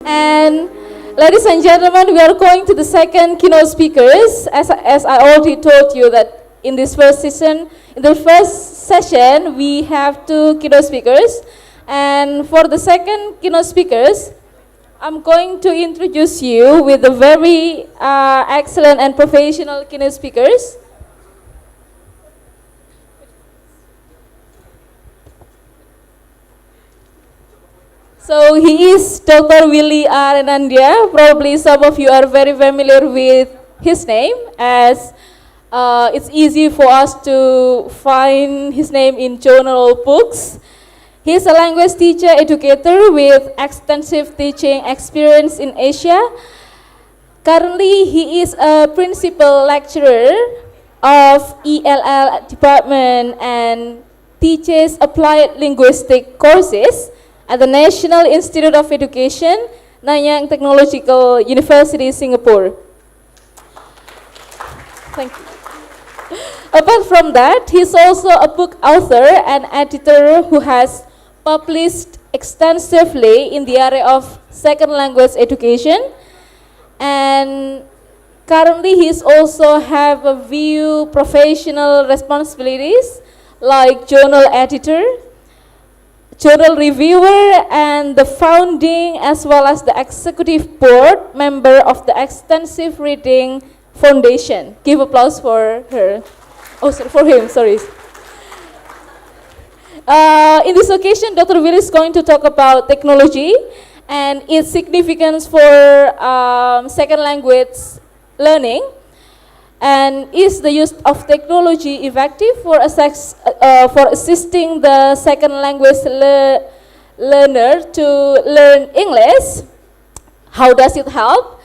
And ladies and gentlemen, we are going to the second keynote speakers. As I already told you that in this first session, we have two keynote speakers. And for the second keynote speakers, I'm going to introduce you with the very excellent and professional keynote speakers. So he is Dr. Willy R. Anandya. Probably some of you are very familiar with his name, as it's easy for us to find his name in journal books. He is a language teacher educator with extensive teaching experience in Asia. Currently, he is a principal lecturer of ELL department and teaches applied linguistic courses at the National Institute of Education, Nanyang Technological University, Singapore. Thank you. Apart from that, he's also a book author and editor who has published extensively in the area of second language education. And currently, he's also have a few professional responsibilities like journal editor, journal reviewer, and the founding as well as the executive board member of the Extensive Reading Foundation. Give applause for her. Oh, sorry, for him, sorry. In this occasion, Dr. Willy is going to talk about technology and its significance for second language learning. And is the use of technology effective for assisting the second language learner to learn English? How does it help?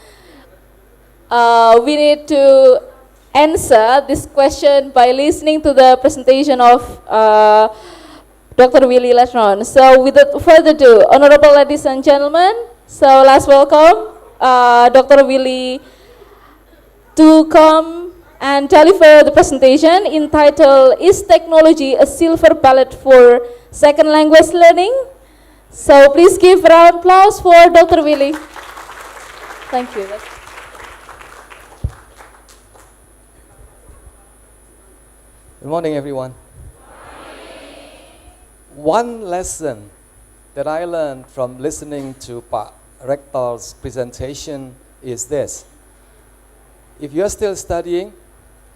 We need to answer this question by listening to the presentation of Dr. Willy later on. So without further ado, honorable ladies and gentlemen, so let's welcome Dr. Willy to come and deliver the presentation entitled, Is Technology a Silver Bullet for Second Language Learning? So please give a round of applause for Dr. Willy. Thank you. Good morning, everyone. One lesson that I learned from listening to Pak Rector's presentation is this. If you're still studying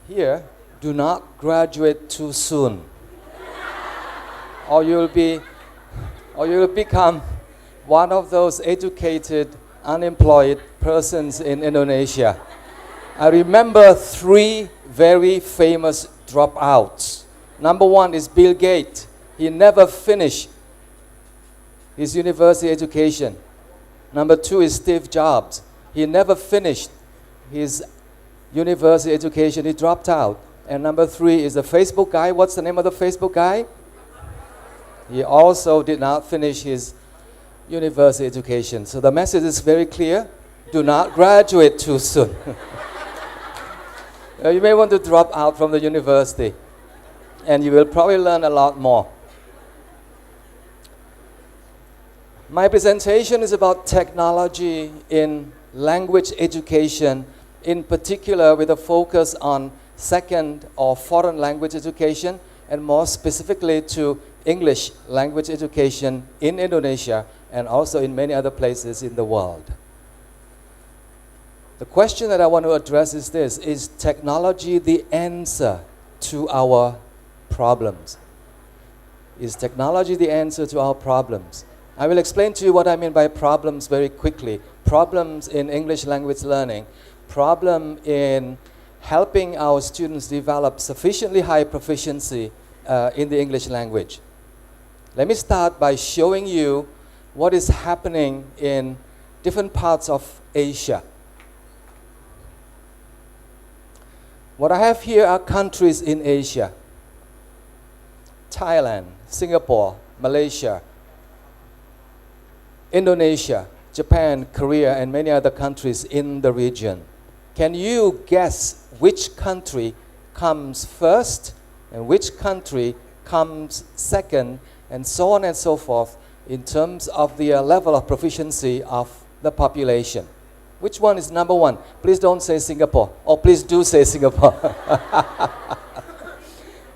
here, do not graduate too soon, or you'll become one of those educated, unemployed persons in Indonesia. I remember three very famous dropouts. Number one is Bill Gates. He never finished his university education. Number two is Steve Jobs. He never finished his university education, he dropped out. And number three is the Facebook guy. What's the name of the Facebook guy? He also did not finish his university education. So the message is very clear. Do not graduate too soon. You may want to drop out from the university, and you will probably learn a lot more. My presentation is about technology in language education, in particular with a focus on second or foreign language education, and more specifically to English language education in Indonesia and also in many other places in the world. The question that I want to address is this: is technology the answer to our problems? Is technology the answer to our problems? I will explain to you what I mean by problems very quickly. Problems in English language learning, problem in helping our students develop sufficiently high proficiency in the English language. Let me start by showing you what is happening in different parts of Asia. What I have here are countries in Asia: Thailand, Singapore, Malaysia, Indonesia, Japan, Korea, and many other countries in the region. Can you guess which country comes first and which country comes second, and so on and so forth, in terms of the level of proficiency of the population? Which one is number one? Please don't say Singapore. Or please do say Singapore.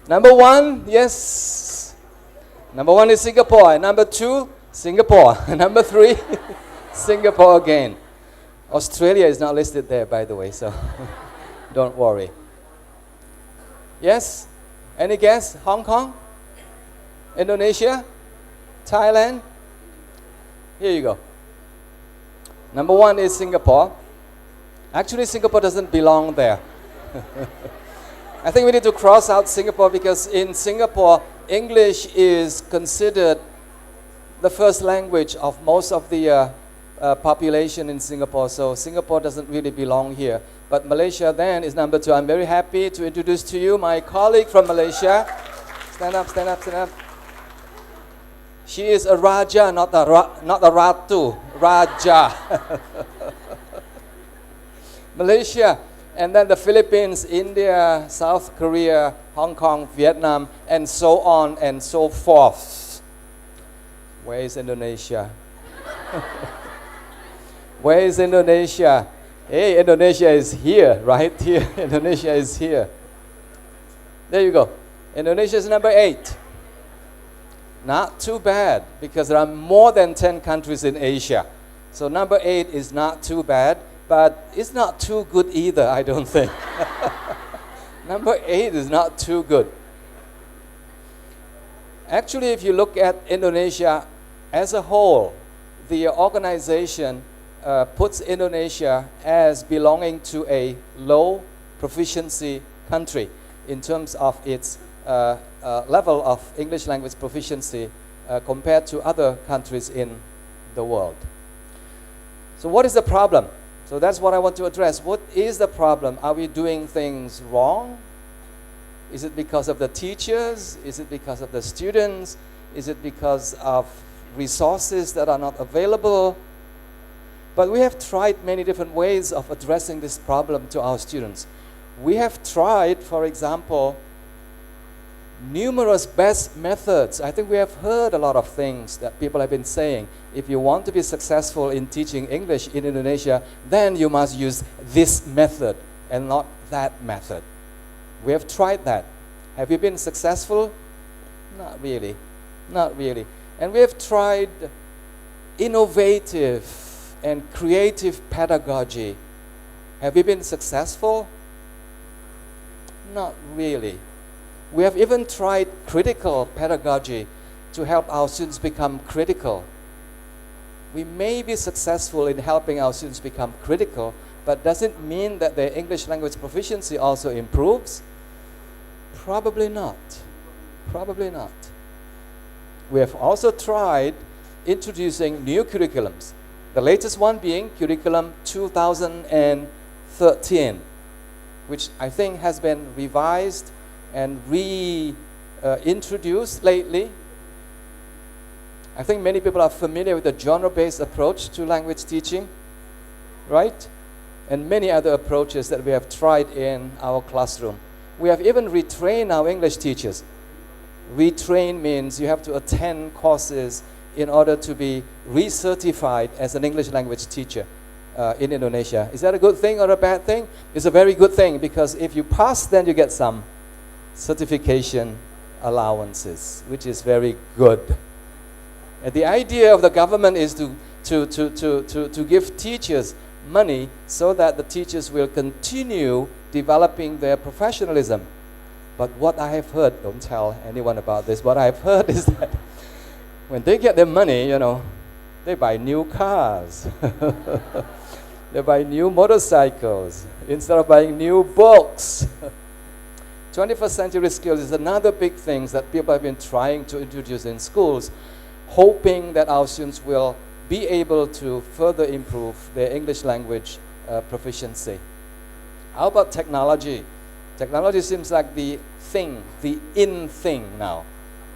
Number one, yes. Number one is Singapore. And number two, Singapore. Number three, Singapore again. Australia is not listed there, by the way, so don't worry. Yes? Any guess? Hong Kong? Indonesia? Thailand? Here you go. Number one is Singapore. Actually, Singapore doesn't belong there. I think we need to cross out Singapore because in Singapore, English is considered the first language of most of the population in Singapore. So Singapore doesn't really belong here. But Malaysia then is number two. I'm very happy to introduce to you my colleague from Malaysia. Stand up, stand up, stand up. She is a Raja, not a Ratu. Raja. Malaysia, and then the Philippines, India, South Korea, Hong Kong, Vietnam, and so on and so forth. Where is Indonesia? Where is Indonesia? Hey, Indonesia is here, right here. Indonesia is here. There you go. Indonesia is number 8. Not too bad, because there are more than 10 countries in Asia. So number 8 is not too bad, but it's not too good either, I don't think. Number 8 is not too good. Actually, if you look at Indonesia as a whole, the organization puts Indonesia as belonging to a low proficiency country in terms of its level of English language proficiency compared to other countries in the world. So what is the problem? So that's what I want to address. What is the problem? Are we doing things wrong? Is it because of the teachers? Is it because of the students? Is it because of resources that are not available? But we have tried many different ways of addressing this problem to our students. We have tried, for example, numerous best methods. I think we have heard a lot of things that people have been saying. If you want to be successful in teaching English in Indonesia, then you must use this method and not that method. We have tried that. Have you been successful? Not really. Not really. And we have tried innovative and creative pedagogy. Have you been successful? Not really. We have even tried critical pedagogy to help our students become critical. We may be successful in helping our students become critical, but does it mean that their English language proficiency also improves? Probably not. Probably not. We have also tried introducing new curriculums. The latest one being Curriculum 2013, which I think has been revised and reintroduced lately. I think many people are familiar with the genre-based approach to language teaching, right? And many other approaches that we have tried in our classroom. We have even retrained our English teachers. Retrain means you have to attend courses in order to be recertified as an English language teacher in Indonesia. Is that a good thing or a bad thing? It's a very good thing, because if you pass, then you get some certification allowances, which is very good. And the idea of the government is to give teachers money so that the teachers will continue developing their professionalism. But what I have heard, don't tell anyone about this, what I have heard is that when they get their money, you know, they buy new cars. They buy new motorcycles instead of buying new books. 21st century skills is another big thing that people have been trying to introduce in schools, hoping that our students will be able to further improve their English language proficiency. How about technology? Technology seems like the thing, the in thing now.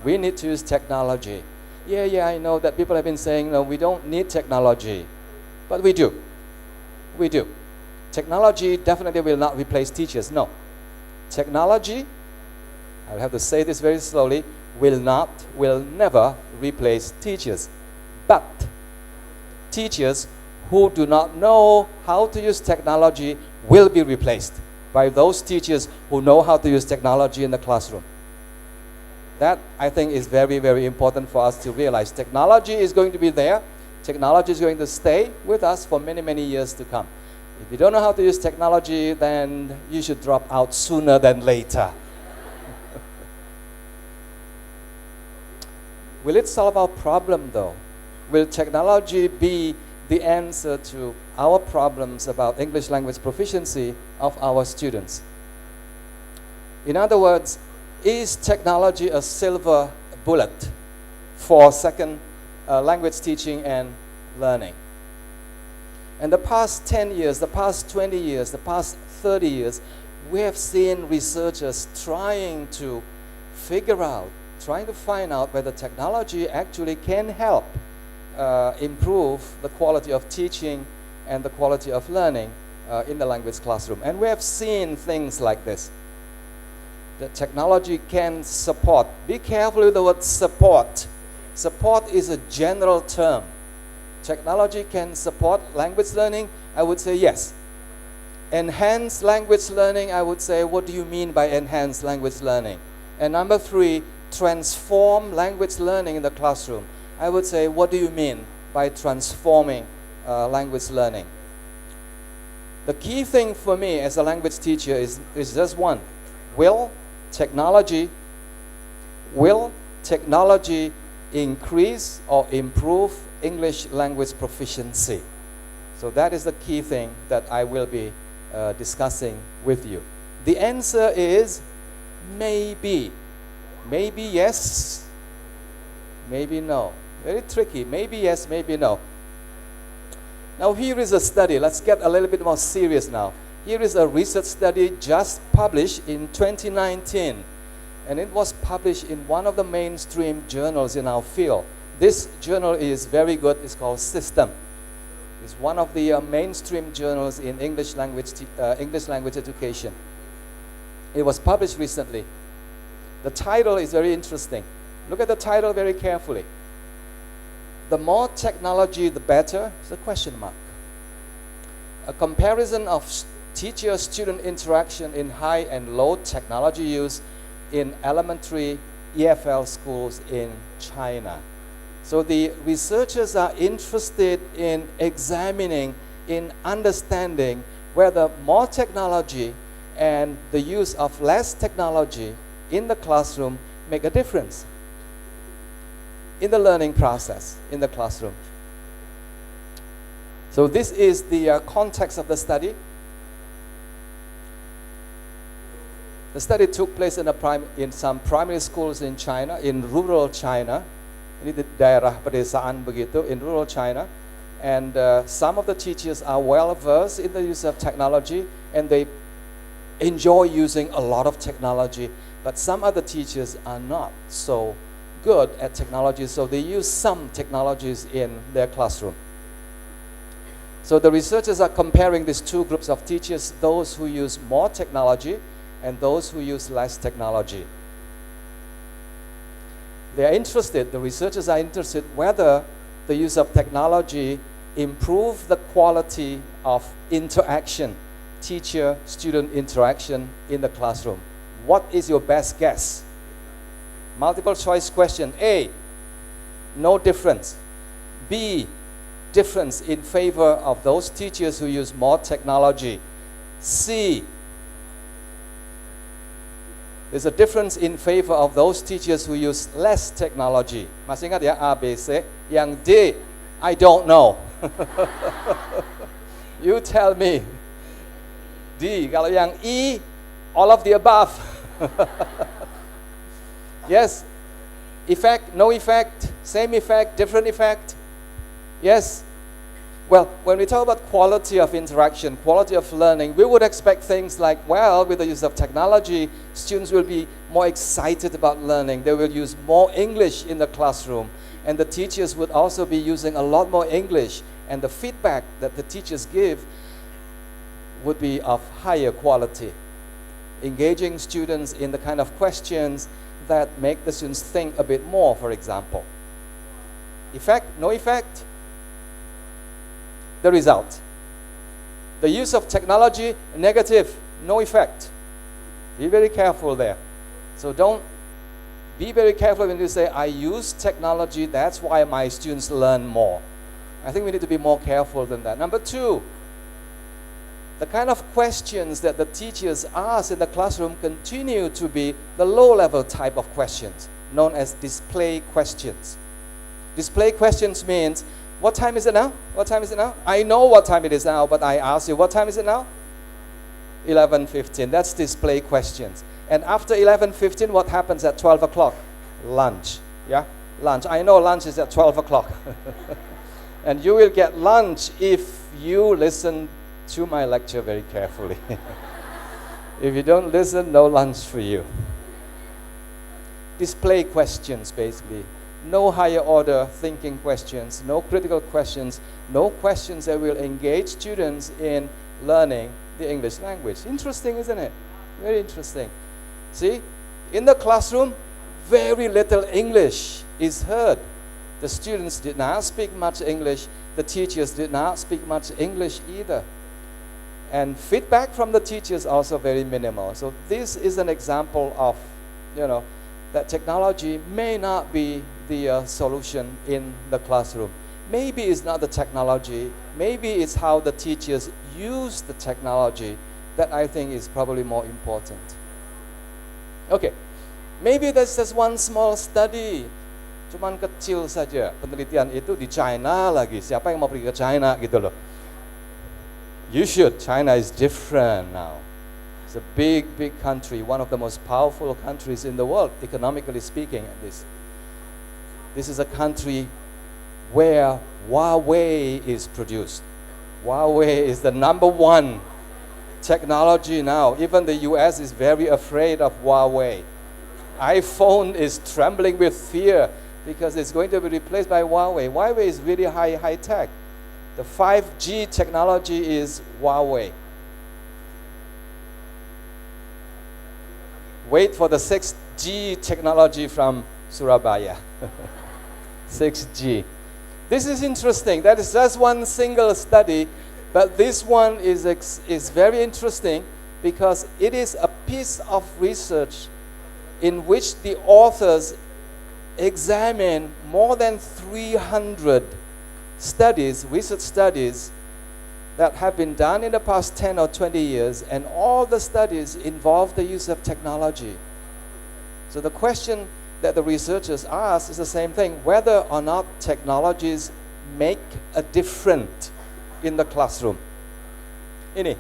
We need to use technology. Yeah, I know that people have been saying, no, we don't need technology. But we do. We do. Technology definitely will not replace teachers. No. Technology, I'll have to say this very slowly, will never replace teachers. But teachers who do not know how to use technology will be replaced by those teachers who know how to use technology in the classroom. That, I think, is very, very important for us to realize. Technology is going to be there. Technology is going to stay with us for many, many years to come. If you don't know how to use technology, then you should drop out sooner than later. Will it solve our problem, though? Will technology be the answer to our problems about English language proficiency of our students? In other words, is technology a silver bullet for second language teaching and learning? In the past 10 years, the past 20 years, the past 30 years, we have seen researchers trying to find out whether technology actually can help improve the quality of teaching and the quality of learning in the language classroom. And we have seen things like this. That technology can support. Be careful with the word support. Support is a general term. Technology can support language learning? I would say yes. Enhance language learning? I would say, what do you mean by enhance language learning? And number 3, transform language learning in the classroom. I would say, what do you mean by transforming language learning? The key thing for me as a language teacher is just one. Will technology increase or improve English language proficiency? So that is the key thing that I will be discussing with you. The answer is maybe. Maybe yes, maybe no. Very tricky. Maybe yes, maybe no. Now here is a study. Let's get a little bit more serious now. Here is a research study just published in 2019. And it was published in one of the mainstream journals in our field. This journal is very good. It's called System. It's one of the mainstream journals in English language education. It was published recently. The title is very interesting. Look at the title very carefully. The more technology, the better? It's a question mark. A comparison of teacher-student interaction in high and low technology use in elementary EFL schools in China. So the researchers are interested in examining, in understanding whether more technology and the use of less technology in the classroom make a difference in the learning process in the classroom. So this is the context of the study. The study took place in some primary schools in China, in rural China. Ini di daerah pedesaan begitu, in rural China. And some of the teachers are well versed in the use of technology and they enjoy using a lot of technology. But some other teachers are not so good at technology, so they use some technologies in their classroom. So the researchers are comparing these two groups of teachers, those who use more technology and those who use less technology. They are interested, the researchers are interested whether the use of technology improve the quality of interaction, teacher-student interaction in the classroom. What is your best guess? Multiple choice question. A, no difference. B, difference in favor of those teachers who use more technology. C, there's a difference in favor of those teachers who use less technology. Masih ingat ya A, B, C? Yang D, I don't know. You tell me. D, kalau yang E, all of the above. Yes, effect, no effect, same effect, different effect. Yes. Well, when we talk about quality of interaction, quality of learning, we would expect things like, well, with the use of technology, students will be more excited about learning. They will use more English in the classroom. And the teachers would also be using a lot more English. And the feedback that the teachers give would be of higher quality. Engaging students in the kind of questions that make the students think a bit more, for example. Effect, no effect? the result. The use of technology, negative, no effect. Be very careful there. So don't be very careful when you say, I use technology, that's why my students learn more. I think we need to be more careful than that. Number two, the kind of questions that the teachers ask in the classroom continue to be the low-level type of questions, known as display questions. Display questions means, what time is it now? What time is it now? I know what time it is now, but I ask you, what time is it now? 11:15. That's display questions. And after 11:15, what happens at 12 o'clock? Lunch. Yeah? Lunch. I know lunch is at 12 o'clock. And you will get lunch if you listen to my lecture very carefully. If you don't listen, no lunch for you. Display questions, basically. No higher order thinking questions, no critical questions, no questions that will engage students in learning the English language. Interesting, isn't it? Very interesting. See, in the classroom, very little English is heard. The students did not speak much English. The teachers did not speak much English either. And feedback from the teachers also very minimal. So this is an example of, that technology may not be the solution in the classroom. Maybe it's not the technology. Maybe it's how the teachers use the technology that I think is probably more important. Okay, maybe that's just one small study. Cuman kecil saja. Penelitian itu di China lagi. Siapa yang mau pergi ke China gitu loh. You should. China is different now. It's a big, big country, one of the most powerful countries in the world, economically speaking at least. This is a country where Huawei is produced. Huawei is the number one technology now. Even the US is very afraid of Huawei. iPhone is trembling with fear because it's going to be replaced by Huawei. Huawei is really high tech. The 5G technology is Huawei. Wait for the 6G technology from Surabaya. 6G. This is interesting. That is just one single study, but this one is very interesting because it is a piece of research in which the authors examine more than 300 studies, research studies that have been done in the past 10 or 20 years, and all the studies involve the use of technology. So the question that the researchers ask is the same thing, whether or not technologies make a difference in the classroom. Ini.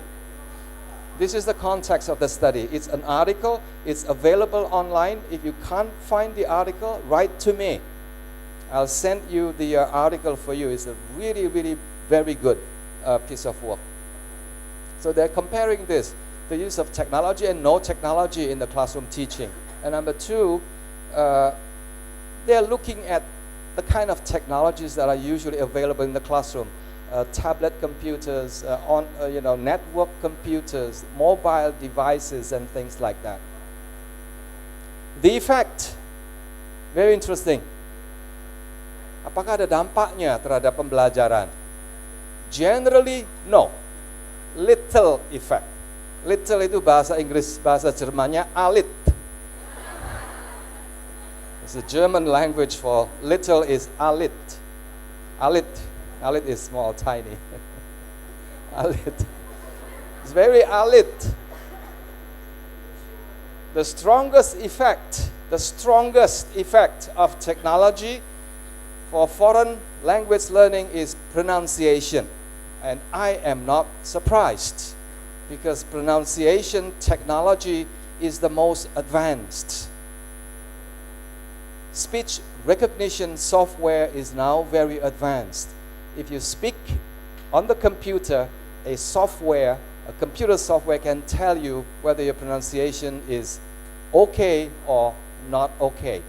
This is the context of the study. It's an article. It's available online. If you can't find the article, write to me. I'll send you the article for you. It's a really, really very good piece of work. So they're comparing this, the use of technology and no technology in the classroom teaching. And number two, they're looking at the kind of technologies that are usually available in the classroom. Tablet computers, network computers, mobile devices, and things like that. The effect, very interesting. Apakah ada dampaknya terhadap pembelajaran? Generally, no. Little effect. Little itu bahasa Inggris, bahasa Jermannya alit. It's a German language for little is alit. Alit. Alit is small, tiny. Alit. It's very alit. The strongest effect of technology for foreign language learning is pronunciation. And I am not surprised because pronunciation technology is the most advanced. Speech recognition software is now very advanced. If you speak on the computer, a computer software can tell you whether your pronunciation is okay or not okay.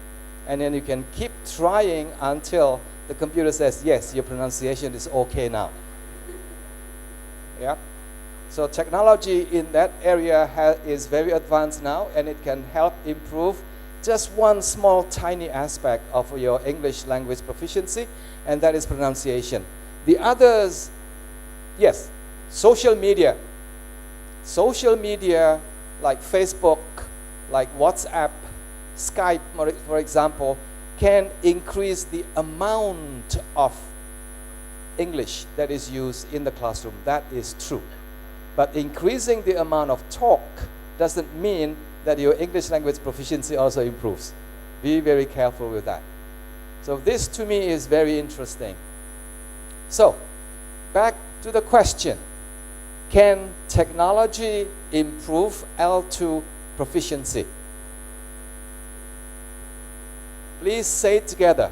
And then you can keep trying until the computer says, yes, your pronunciation is okay now. Yeah? So technology in that area is very advanced now, and it can help improve just one small tiny aspect of your English language proficiency, and that is pronunciation. The others Yes, social media. Social media like Facebook, like WhatsApp, Skype, for example, can increase the amount of English that is used in the classroom. That is true. But increasing the amount of talk doesn't mean that your English language proficiency also improves. Be very careful with that. So this to me is very interesting. So, back to the question. Can technology improve L2 proficiency? Please say it together.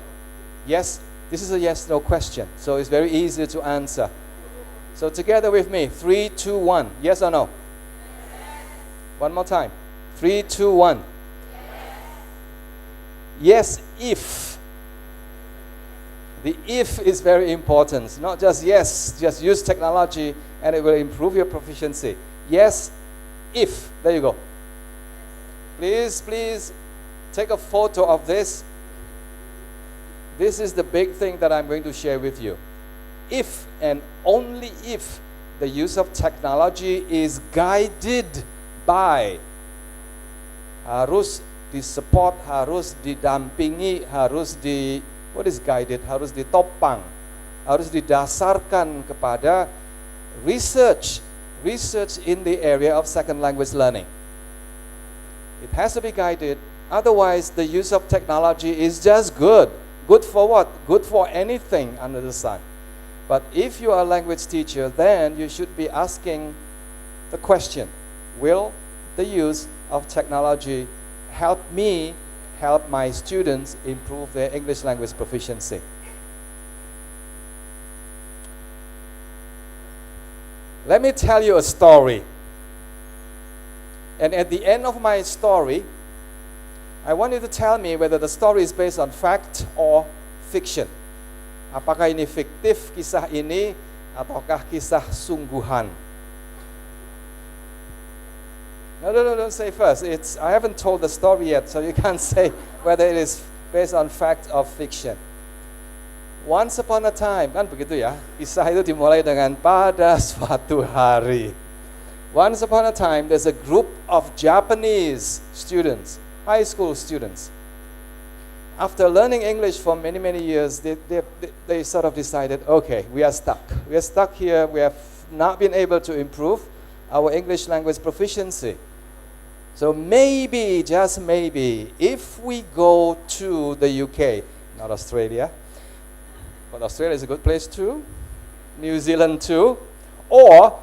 Yes, this is a yes-no question, so it's very easy to answer. So together with me, 3, 2, 1. Yes or no? One more time. 3, 2, 1. Yes, if. The if is very important. Not just yes, just use technology and it will improve your proficiency. Yes, if. There you go. Please take a photo of this. This is the big thing that I'm going to share with you. If and only if the use of technology is guided by, harus disupport, harus didampingi, what is guided? Harus ditopang, harus didasarkan kepada research in the area of second language learning. It has to be guided, otherwise the use of technology is just good. Good for what? Good for anything under the sun. But if you are a language teacher, then you should be asking the question, will the use of technology help me help my students improve their English language proficiency? Let me tell you a story. And at the end of my story, I want you to tell me whether the story is based on fact or fiction. Apakah ini fiktif kisah ini ataukah kisah sungguhan? No, don't say first. I haven't told the story yet, so you can't say whether it is based on fact or fiction. Once upon a time, kan begitu ya, kisah itu dimulai dengan pada suatu hari. Once upon a time, there's a group of Japanese students, high school students. After learning English for many, many years, they sort of decided, okay, we are stuck. We are stuck here. We have not been able to improve our English language proficiency. So maybe, just maybe, if we go to the UK, not Australia, but Australia is a good place too, New Zealand too, or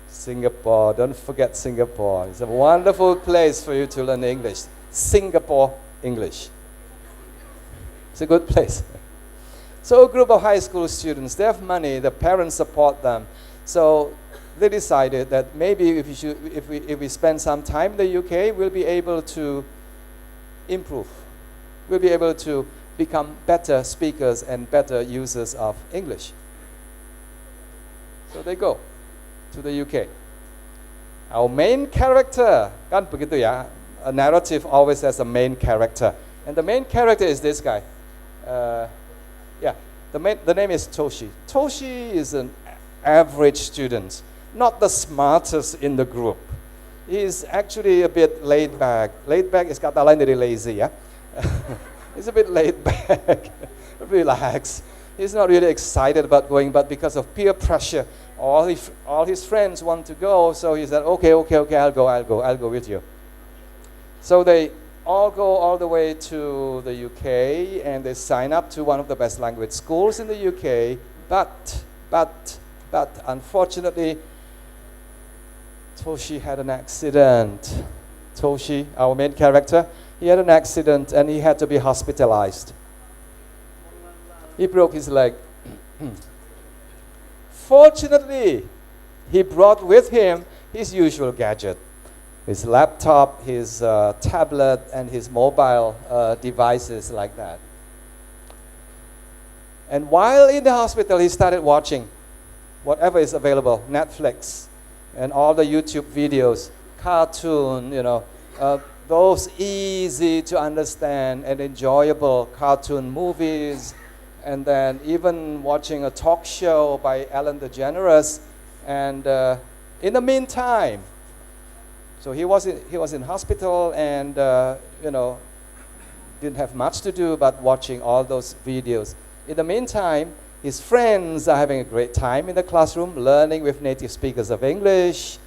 Singapore. Don't forget Singapore. It's a wonderful place for you to learn English. Singapore English. It's a good place. So a group of high school students, they have money, the parents support them. So they decided that maybe if we spend some time in the UK, we'll be able to improve. We'll be able to become better speakers and better users of English. So they go to the UK. Our main character, kan begitu ya, a narrative always has a main character. And the main character is this guy. The name is Toshi. Toshi is an average student, not the smartest in the group. He's actually a bit laid back. Laid back is kata lain dari lazy, ya. He's a bit laid back, relaxed. He's not really excited about going, but because of peer pressure, all his friends want to go, so he said, okay, I'll go with you. So they all go all the way to the UK, and they sign up to one of the best language schools in the UK, but unfortunately, Toshi had an accident. Toshi, our main character, he had an accident and he had to be hospitalized. He broke his leg. Fortunately, he brought with him his usual gadget. His laptop, his tablet, and his mobile devices like that. And while in the hospital, he started watching whatever is available, Netflix, and all the YouTube videos, cartoon, those easy to understand and enjoyable cartoon movies, and then even watching a talk show by Ellen DeGeneres And in the meantime, so he was in hospital and didn't have much to do but watching all those videos. In the meantime, his friends are having a great time in the classroom, learning with native speakers of English,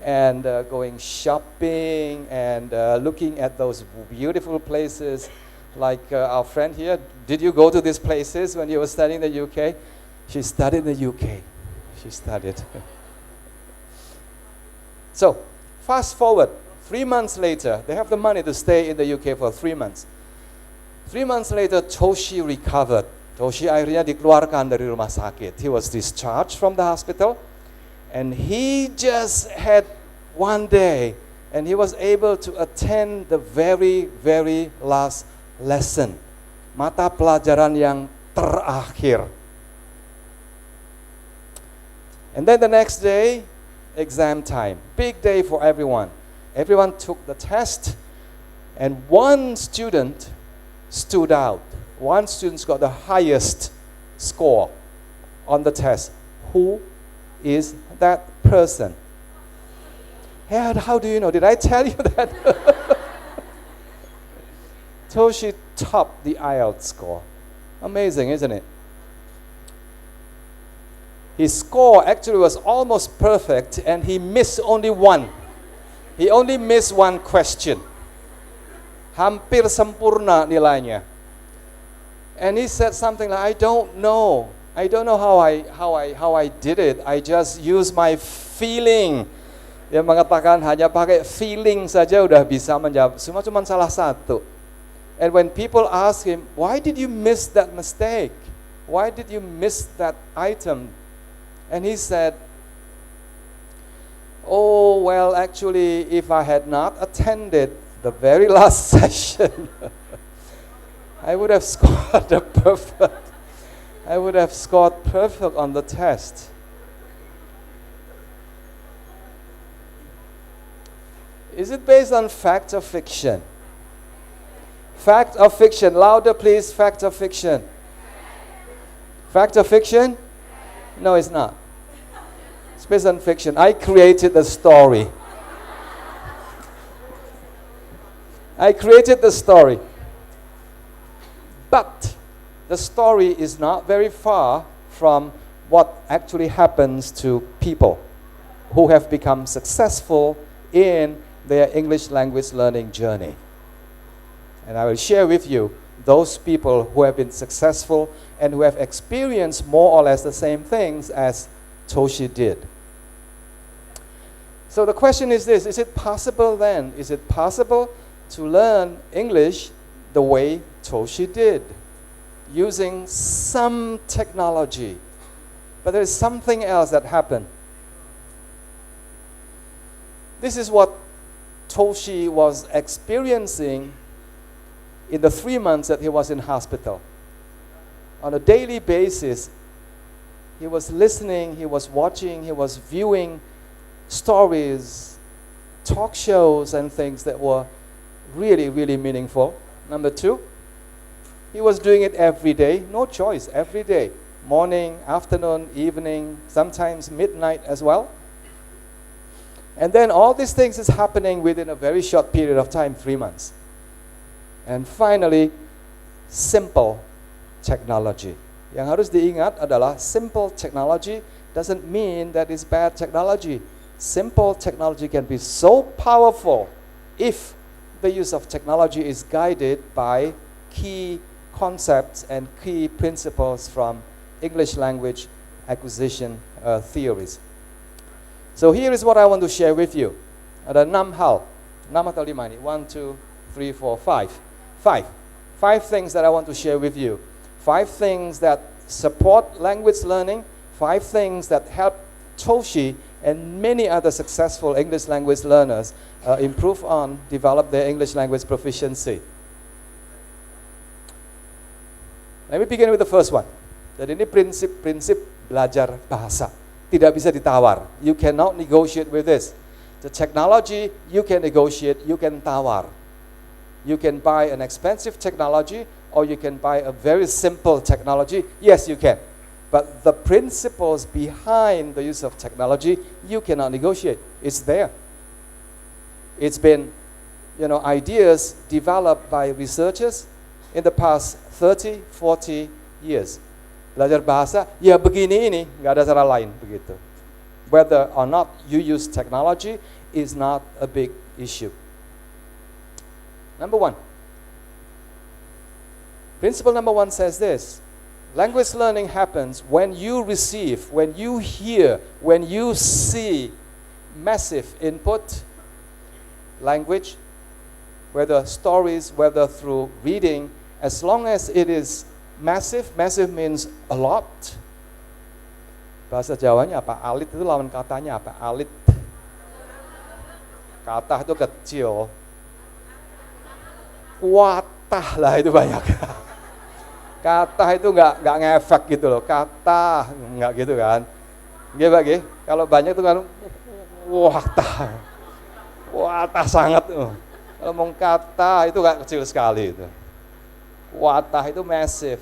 and going shopping and looking at those beautiful places. Like our friend here, did you go to these places when you were studying in the UK? She studied in the UK. She studied. So, fast forward, 3 months later, they have the money to stay in the UK for 3 months. 3 months later, Toshi recovered. Toshi akhirnya dikeluarkan dari rumah sakit. He was discharged from the hospital, and he just had one day, and he was able to attend the very, very last lesson. Mata pelajaran yang terakhir. And then the next day, exam time. Big day for everyone. Everyone took the test, and one student stood out. One student got the highest score on the test. Who is that person? Hey, how do you know? Did I tell you that? Toshi topped the IELTS score. Amazing, isn't it? His score actually was almost perfect, and he missed only one. He only missed one question. Hampir sempurna nilainya. And he said something like, I don't know how I did it. I just used my feeling. Dia mengatakan hanya pakai feeling saja udah bisa menjawab. Cuma salah satu. And when people ask him, why did you miss that mistake? Why did you miss that item? And he said, oh, well, actually, if I had not attended the very last session, I would have scored perfect. I would have scored perfect on the test. Is it based on fact or fiction? Fact or fiction? Louder, please. Fact or fiction? Fact or fiction? No, it's not. It's based on fiction. I created the story. I created the story. But the story is not very far from what actually happens to people who have become successful in their English language learning journey. And I will share with you those people who have been successful and who have experienced more or less the same things as Toshi did. So the question is this, is it possible then? Is it possible to learn English the way Toshi did, using some technology? But there is something else that happened. This is what Toshi was experiencing in the 3 months that he was in hospital. On a daily basis, he was listening, he was watching, he was viewing stories, talk shows, and things that were really, really meaningful. Number 2, he was doing it every day, no choice, every day. Morning, afternoon, evening, sometimes midnight as well. And then all these things is happening within a very short period of time, 3 months. And finally, simple technology. Yang harus diingat adalah simple technology doesn't mean that it's bad technology. Simple technology can be so powerful if the use of technology is guided by key concepts and key principles from English language acquisition theories. So here is what I want to share with you. Ada 6 hal. 6 atau 5 ini? 1, 2, 3, 4, 5. 5 things that I want to share with you. 5 things that support language learning. 5 things that help Toshi and many other successful English language learners improve on, develop their English language proficiency. Let me begin with the first one. Jadi ini prinsip-prinsip belajar bahasa. Tidak bisa ditawar. You cannot negotiate with this. The technology, you can negotiate, you can tawar. You can buy an expensive technology, or you can buy a very simple technology. Yes, you can. But the principles behind the use of technology, you cannot negotiate. It's there. It's been, ideas developed by researchers in the past 30, 40 years. Belajar bahasa, ya begini ini, nggak ada cara lain begitu. Whether or not you use technology is not a big issue. Number one. Principle number one says this. Language learning happens when you receive, when you hear, when you see massive input, language, whether stories, whether through reading, as long as it is massive means a lot. Bahasa Jawanya apa? Alit itu lawan katanya apa? Alit. Kata itu kecil. Kuatah lah itu banyak. Kata itu nggak ngefek gitu loh. Kata nggak gitu kan? Gimana? Kalau banyak itu kan watah sangat. Kalau mau kata itu nggak kecil sekali itu. Watah itu massive.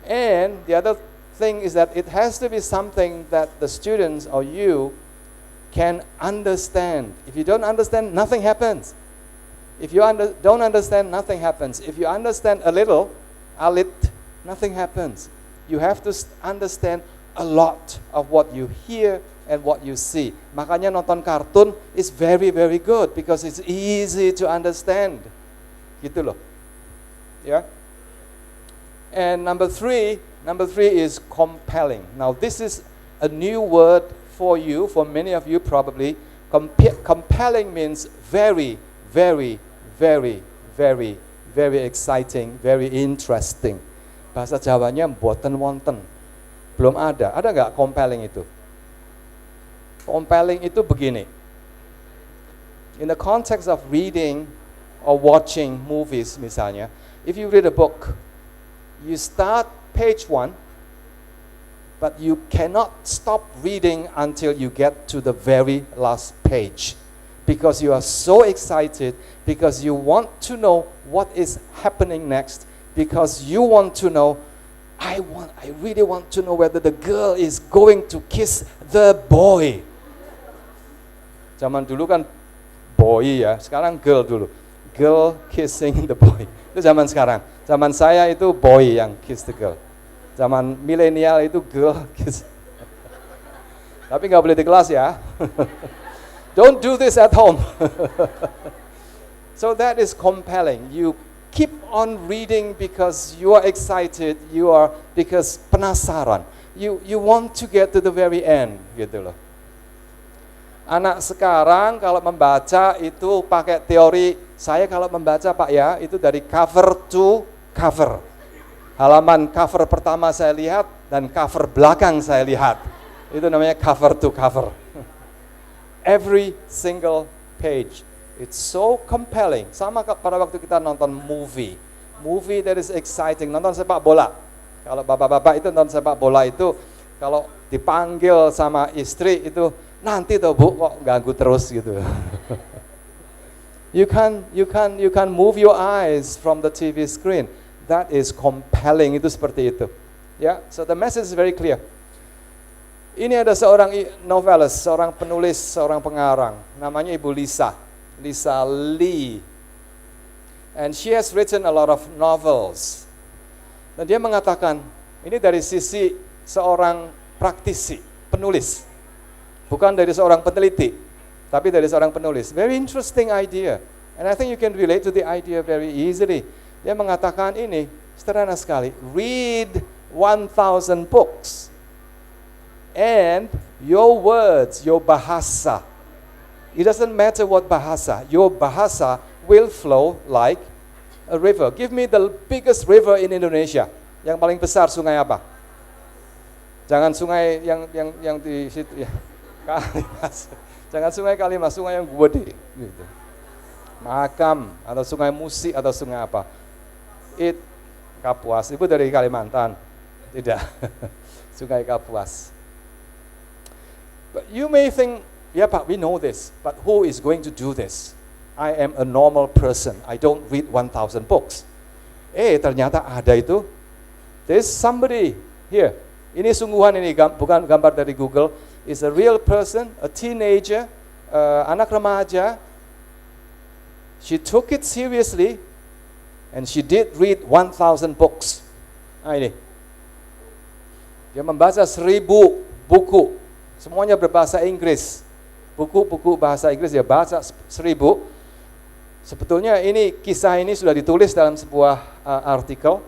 And the other thing is that it has to be something that the students or you can understand. If you don't understand, nothing happens. If you don't understand, nothing happens. If you understand a little, alit, nothing happens. You have to understand a lot of what you hear and what you see. Makanya nonton kartun is very, very good because it's easy to understand. Gitu loh. Yeah. And number three is compelling. Now this is a new word for you, for many of you probably. Compelling means very, very, very, very, very exciting, very interesting. Bahasa Jawanya mboten wonten. Belum ada. Ada nggak compelling itu? Compelling itu begini. In the context of reading or watching movies misalnya, if you read a book, you start page 1, but you cannot stop reading until you get to the very last page. Because you are so excited, because you want to know what is happening next, because you want to know, I really want to know whether the girl is going to kiss the boy. Zaman dulu kan boy ya, sekarang girl dulu. Girl kissing the boy. Itu zaman sekarang. Zaman saya itu boy yang kiss the girl. Zaman milenial itu girl kiss. Tapi nggak boleh di kelas ya. Don't do this at home. So that is compelling. You keep on reading because you are excited, because penasaran. You want to get to the very end, gitu loh. Anak sekarang kalau membaca itu pakai teori, saya kalau membaca Pak ya, itu dari cover to cover. Halaman cover pertama saya lihat dan cover belakang saya lihat. Itu namanya cover to cover. Every single page. It's so compelling. Sama pada waktu kita nonton movie that is exciting. Nonton sepak bola. Kalau bapak-bapak itu nonton sepak bola itu, kalau dipanggil sama istri itu, nanti tuh Bu kok ganggu terus gitu. You can move your eyes from the TV screen. That is compelling. Itu seperti itu. Ya, so the message is very clear. Ini ada seorang novelist, seorang penulis, seorang pengarang, namanya Ibu Lisa Lee. And she has written a lot of novels. Dan dia mengatakan, ini dari sisi seorang praktisi, penulis. Bukan dari seorang peneliti, tapi dari seorang penulis. Very interesting idea. And I think you can relate to the idea very easily. Dia mengatakan ini, sederhana sekali. Read 1,000 books. And your words, your bahasa. It doesn't matter what bahasa. Your bahasa will flow like a river. Give me the biggest river in Indonesia. Yang paling besar sungai apa? Jangan sungai yang di situ ya. Kalimas. Jangan sungai Kalimas, sungai yang gede gitu. Makam atau sungai Musi atau sungai apa? Kapuas. Ibu dari Kalimantan. Tidak. Sungai Kapuas. But you may think, yeah, Pak, we know this, but who is going to do this? I am a normal person. I don't read 1,000 books. Ternyata ada itu. There's somebody here Ini sungguhan ini, bukan gambar dari Google. It's a real person, a teenager, anak remaja. She took it seriously and she did read 1,000 books. Nah ini. Dia membaca 1,000 buku. Semuanya berbahasa Inggris. Buku-buku bahasa Inggris dia baca 1,000. Sebetulnya ini kisah ini sudah ditulis dalam sebuah artikel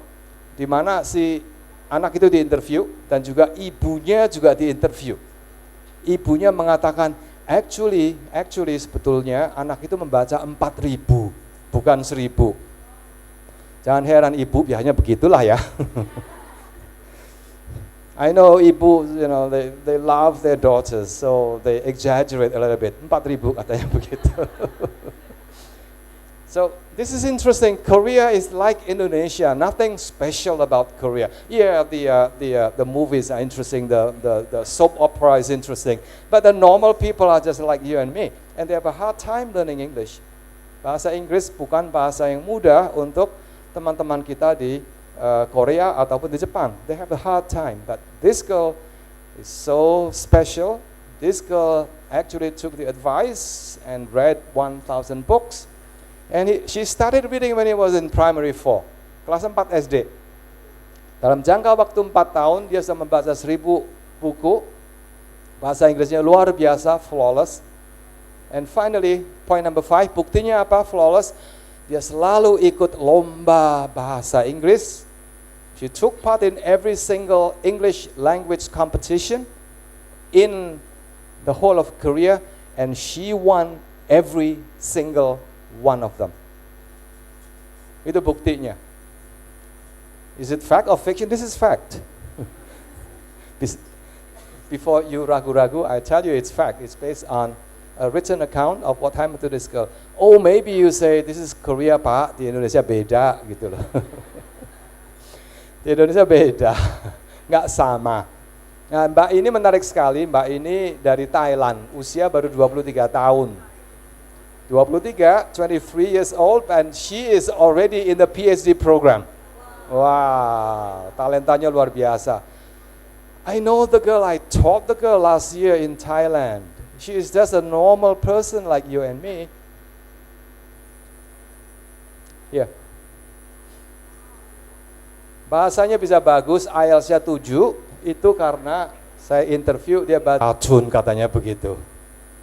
di mana si anak itu diinterview dan juga ibunya juga diinterview. Ibunya mengatakan, actually sebetulnya anak itu membaca 4.000, bukan 1,000. Jangan heran ibu, biasanya begitulah ya. I know ibu, they love their daughters, so they exaggerate a little bit. 4.000 katanya begitu. So this is interesting. Korea is like Indonesia. Nothing special about Korea. Yeah, the movies are interesting. The soap opera is interesting. But the normal people are just like you and me, and they have a hard time learning English. Bahasa Inggris bukan bahasa yang mudah untuk teman-teman kita di Korea ataupun di Jepang. They have a hard time. But this girl is so special. This girl actually took the advice and read 1,000 books. And she started reading when he was in primary 4, kelas 4 SD. Dalam jangka waktu 4 tahun, dia sudah membaca 1,000 buku. Bahasa Inggrisnya luar biasa, flawless. And finally, point number 5, buktinya apa flawless? Dia selalu ikut lomba bahasa Inggris. She took part in every single English language competition in the whole of Korea, and she won every single one of them. Itu buktinya. Is it fact or fiction? This is fact. Before you ragu-ragu, I tell you it's fact. It's based on a written account of what happened to this girl. Oh, maybe you say, this is Korea, Pak, di Indonesia beda, gitu loh. Di Indonesia beda, nggak sama. Nah, Mbak ini menarik sekali, Mbak ini dari Thailand, usia baru 23 tahun. 23 years old, and she is already in the PhD program. Wow, talentanya luar biasa. I know the girl, I taught the girl last year in Thailand. She is just a normal person like you and me. Yeah. Bahasanya bisa bagus, IELTS-nya 7, itu karena saya interview dia baca cartoon katanya begitu.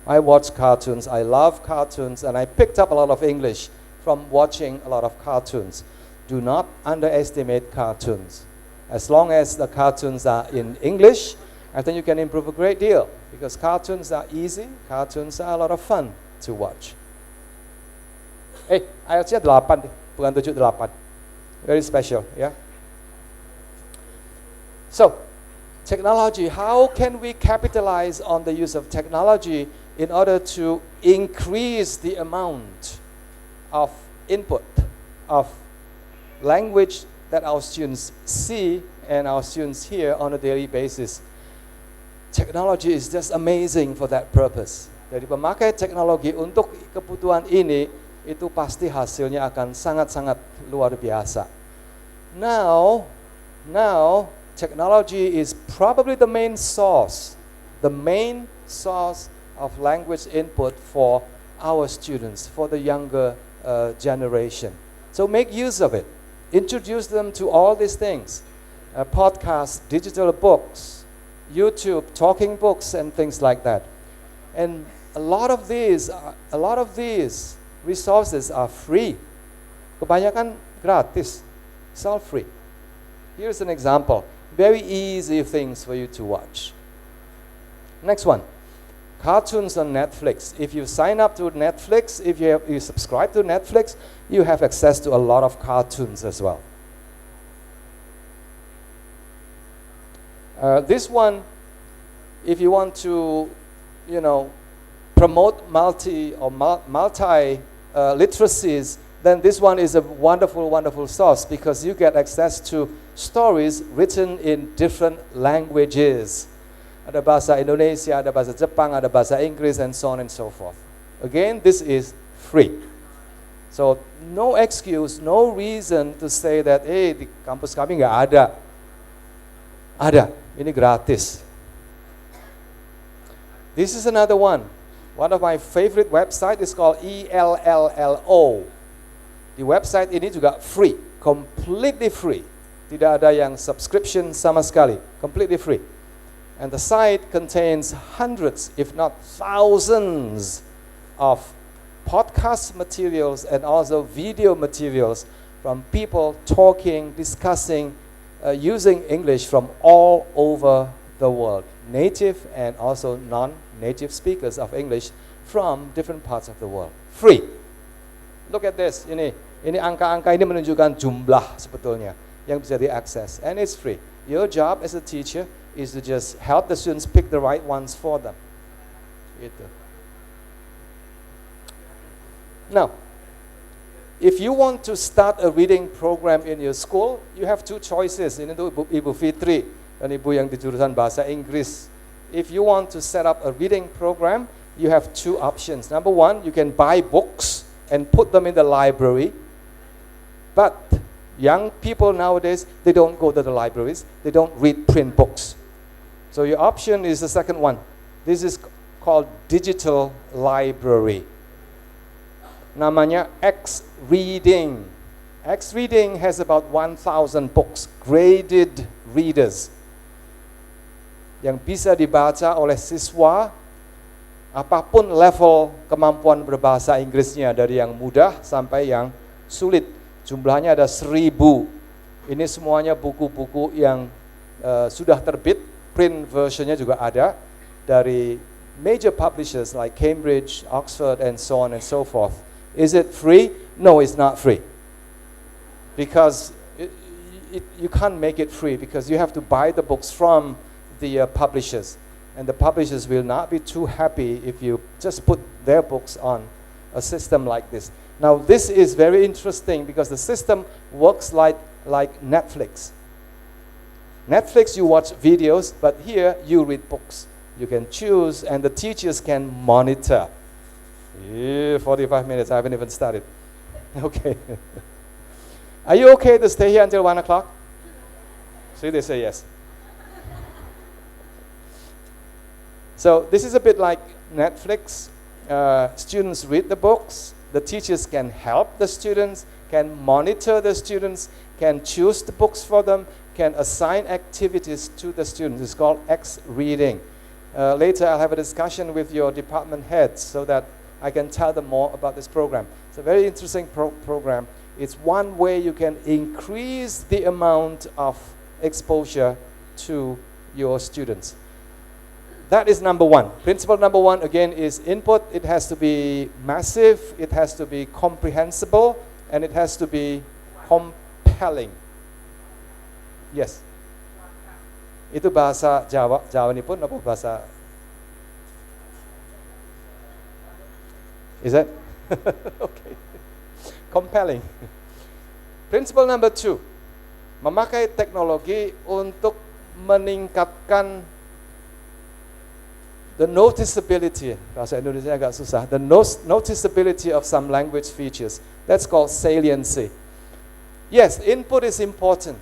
I watch cartoons, I love cartoons, and I picked up a lot of English from watching a lot of cartoons. Do not underestimate cartoons. As long as the cartoons are in English, I think you can improve a great deal, because cartoons are easy, cartoons are a lot of fun to watch. IELTS-nya 8, bukan 7, 8. Very special, yeah? So, technology, how can we capitalize on the use of technology in order to increase the amount of input, of language that our students see and our students hear on a daily basis? Technology is just amazing for that purpose. Jadi pemakai teknologi untuk kebutuhan ini, itu pasti hasilnya akan sangat-sangat luar biasa. Now, technology is probably the main source of language input for our students, for the younger generation. So make use of it. Introduce them to all these things. Podcasts, digital books, YouTube, talking books, and things like that. And a lot of these resources are free. Kebanyakan gratis. It's all free. Here's an example. Very easy things for you to watch. Next one. Cartoons on Netflix. If you sign up to Netflix, if you subscribe to Netflix, you have access to a lot of cartoons as well. This one, if you want to, promote multi literacies, then this one is a wonderful, wonderful source, because you get access to stories written in different languages. Ada bahasa Indonesia, ada bahasa Jepang, ada bahasa Inggris, and so on and so forth. Again, this is free. So no excuse, no reason to say that, di kampus kami nggak ada. Ada. Ini gratis. This is another one. One of my favorite website is called ELLLO. Di website ini juga free, completely free. Tidak ada yang subscription sama sekali, completely free. And the site contains hundreds, if not thousands, of podcast materials and also video materials from people talking, discussing, using English from all over the world. Native and also non-native speakers of English from different parts of the world. Free. Look at this. Ini angka-angka ini menunjukkan jumlah sebetulnya yang bisa diakses. And it's free. Your job as a teacher is to just help the students pick the right ones for them. Gitu. Now, if you want to start a reading program in your school, you have two choices. Ini tuh Ibu Fitri dan Ibu yang di jurusan bahasa Inggris. If you want to set up a reading program, you have two options. Number one, you can buy books and put them in the library. But young people nowadays, they don't go to the libraries. They don't read print books. So your option is the second one. This is called digital library. Namanya X-Reading. X-Reading has about 1,000 books, graded readers, yang bisa dibaca oleh siswa apapun level kemampuan berbahasa Inggrisnya, dari yang mudah sampai yang sulit. Jumlahnya ada 1.000. Ini semuanya buku-buku yang sudah terbit, print versionnya juga ada, dari major publishers like Cambridge, Oxford, and so on and so forth. Is it free? No, it's not free. Because you can't make it free, because you have to buy the books from the publishers. And the publishers will not be too happy if you just put their books on a system like this. Now, this is very interesting because the system works like Netflix. Netflix, you watch videos, but here you read books. You can choose, and the teachers can monitor. 45 minutes, I haven't even started. Okay. Are you okay to stay here until 1 o'clock? See, they say yes. So this is a bit like Netflix. Students read the books. The teachers can help the students, can monitor the students, can choose the books for them, can assign activities to the students. It's called X-Reading. Later, I'll have a discussion with your department heads so that I can tell them more about this program. It's a very interesting program. It's one way you can increase the amount of exposure to your students. That is number one. Principle number one, again, is input. It has to be massive, it has to be comprehensible, and it has to be compelling. Yes. Itu bahasa Jawa. Jawa ini pun apa bahasa? Is that? Okay. Compelling. Principle number two. Memakai teknologi untuk meningkatkan the noticeability. Bahasa Indonesia agak susah. The noticeability of some language features. That's called saliency. Yes, input is important.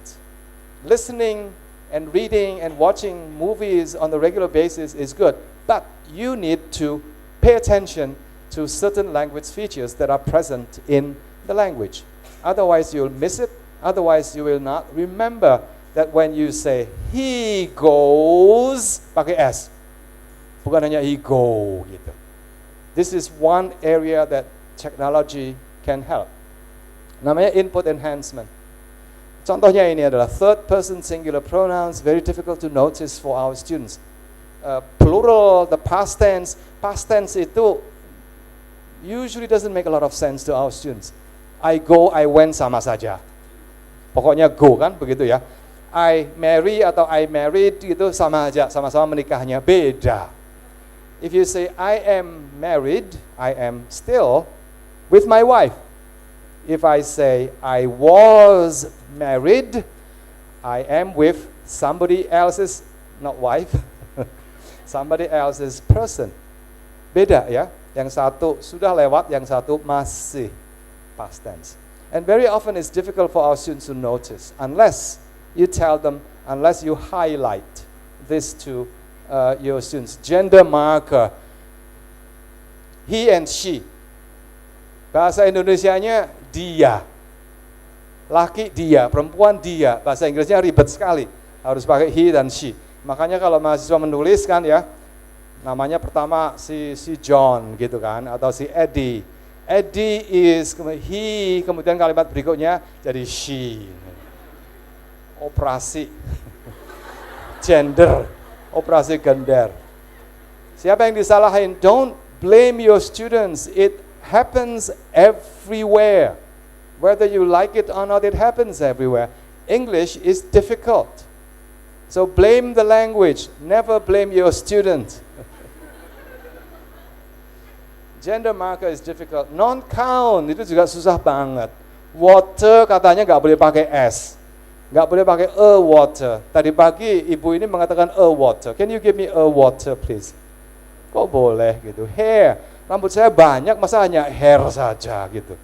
Listening and reading and watching movies on a regular basis is good, but you need to pay attention to certain language features that are present in the language. Otherwise, you'll miss it. Otherwise, you will not remember that when you say, he goes, pakai S. Bukan hanya he go, gitu. This is one area that technology can help. Namanya input enhancement. Contohnya ini adalah third person singular pronouns, very difficult to notice for our students. Plural, the past tense itu usually doesn't make a lot of sense to our students. I go, I went sama saja. Pokoknya go kan, begitu ya. I marry atau I married itu sama aja, sama-sama menikahnya, beda. If you say I am married, I am still with my wife. If I say I was married, I am with somebody else's, not wife, somebody else's person. Beda ya, yang satu sudah lewat, yang satu masih past tense. And very often it's difficult for our students to notice unless you tell them, unless you highlight. this to your students. Gender marker. He and she. Bahasa Indonesianya dia. Laki dia, perempuan dia. Bahasa Inggrisnya ribet sekali. Harus pakai he dan she. Makanya kalau mahasiswa menulis kan ya, namanya pertama si John gitu kan, atau si Eddie. Eddie is he, kemudian kalimat berikutnya jadi she. Operasi gender, operasi gender. Siapa yang disalahin? Don't blame your students. It happens everywhere. Whether you like it or not, it happens everywhere. English is difficult. So blame the language, never blame your student. Gender marker is difficult. Non-count itu juga susah banget. Water katanya nggak boleh pakai S. Nggak boleh pakai a water. Tadi pagi ibu ini mengatakan a water. Can you give me a water please? Kok boleh gitu. Hair. Rambut saya banyak, masa hanya hair saja gitu.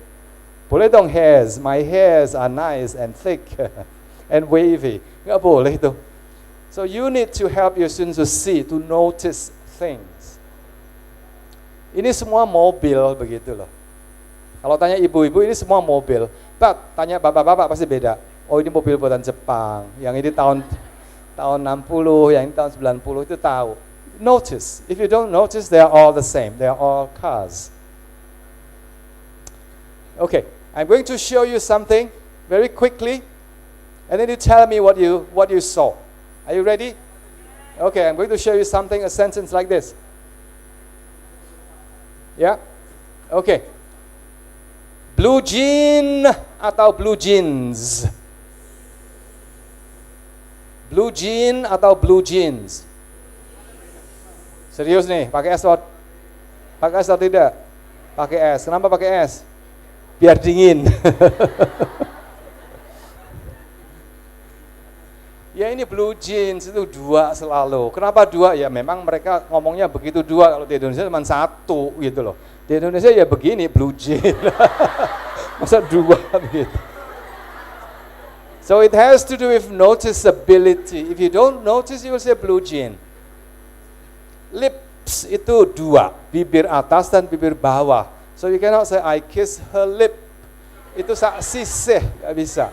Boleh dong hairs, my hairs are nice and thick and wavy. Nggak boleh itu. So you need to help your students to see, to notice things. Ini semua mobil begitu loh. Kalau tanya ibu-ibu ini semua mobil. But tanya bapak-bapak pasti beda. Oh ini mobil buatan Jepang, yang ini tahun 60, yang ini tahun 90 itu tahu. Notice. If you don't notice, they are all the same. They are all cars. Okay. I'm going to show you something very quickly, and then you tell me what you saw. Are you ready? Okay, I'm going to show you something, a sentence like this. Yeah? Okay. Blue jean atau blue jeans? Blue jean atau blue jeans? Serius nih, pakai S atau tidak? Pakai S. Kenapa pakai S? Biar dingin. Ya ini blue jeans itu dua selalu. Kenapa dua? Ya memang mereka ngomongnya begitu dua. Kalau di Indonesia cuma satu gitu loh. Di Indonesia ya begini blue jeans. Masa dua gitu. So it has to do with noticeability. If you don't notice, you will say blue jean. Lips itu dua, bibir atas dan bibir bawah. So you cannot say, I kiss her lip. Itu sisih, gak bisa.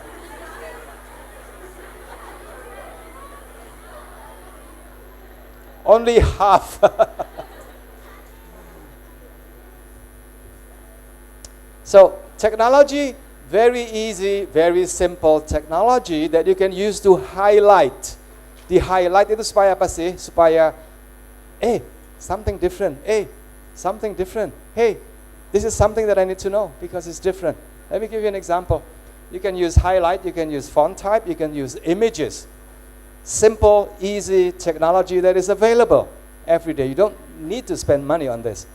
Only half. So technology, very easy, very simple technology that you can use to highlight. Di highlight itu supaya apa sih? Supaya, something different. Something different. Hey, this is something that I need to know because it's different. Let me give you an example. You can use highlight, you can use font type, you can use images. Simple, easy technology that is available every day. You don't need to spend money on this.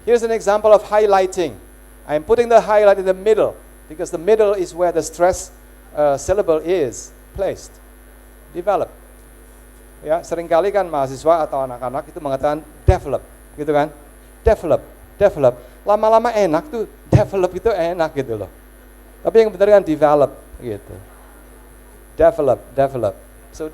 Here's an example of highlighting. I'm putting the highlight in the middle because the middle is where the stress syllable is placed. Develop. Ya, seringkali kan mahasiswa atau anak-anak itu mengatakan develop, gitu kan? Develop. Lama-lama enak tuh, develop itu enak gitu loh. Tapi yang benar kan develop gitu. Develop. So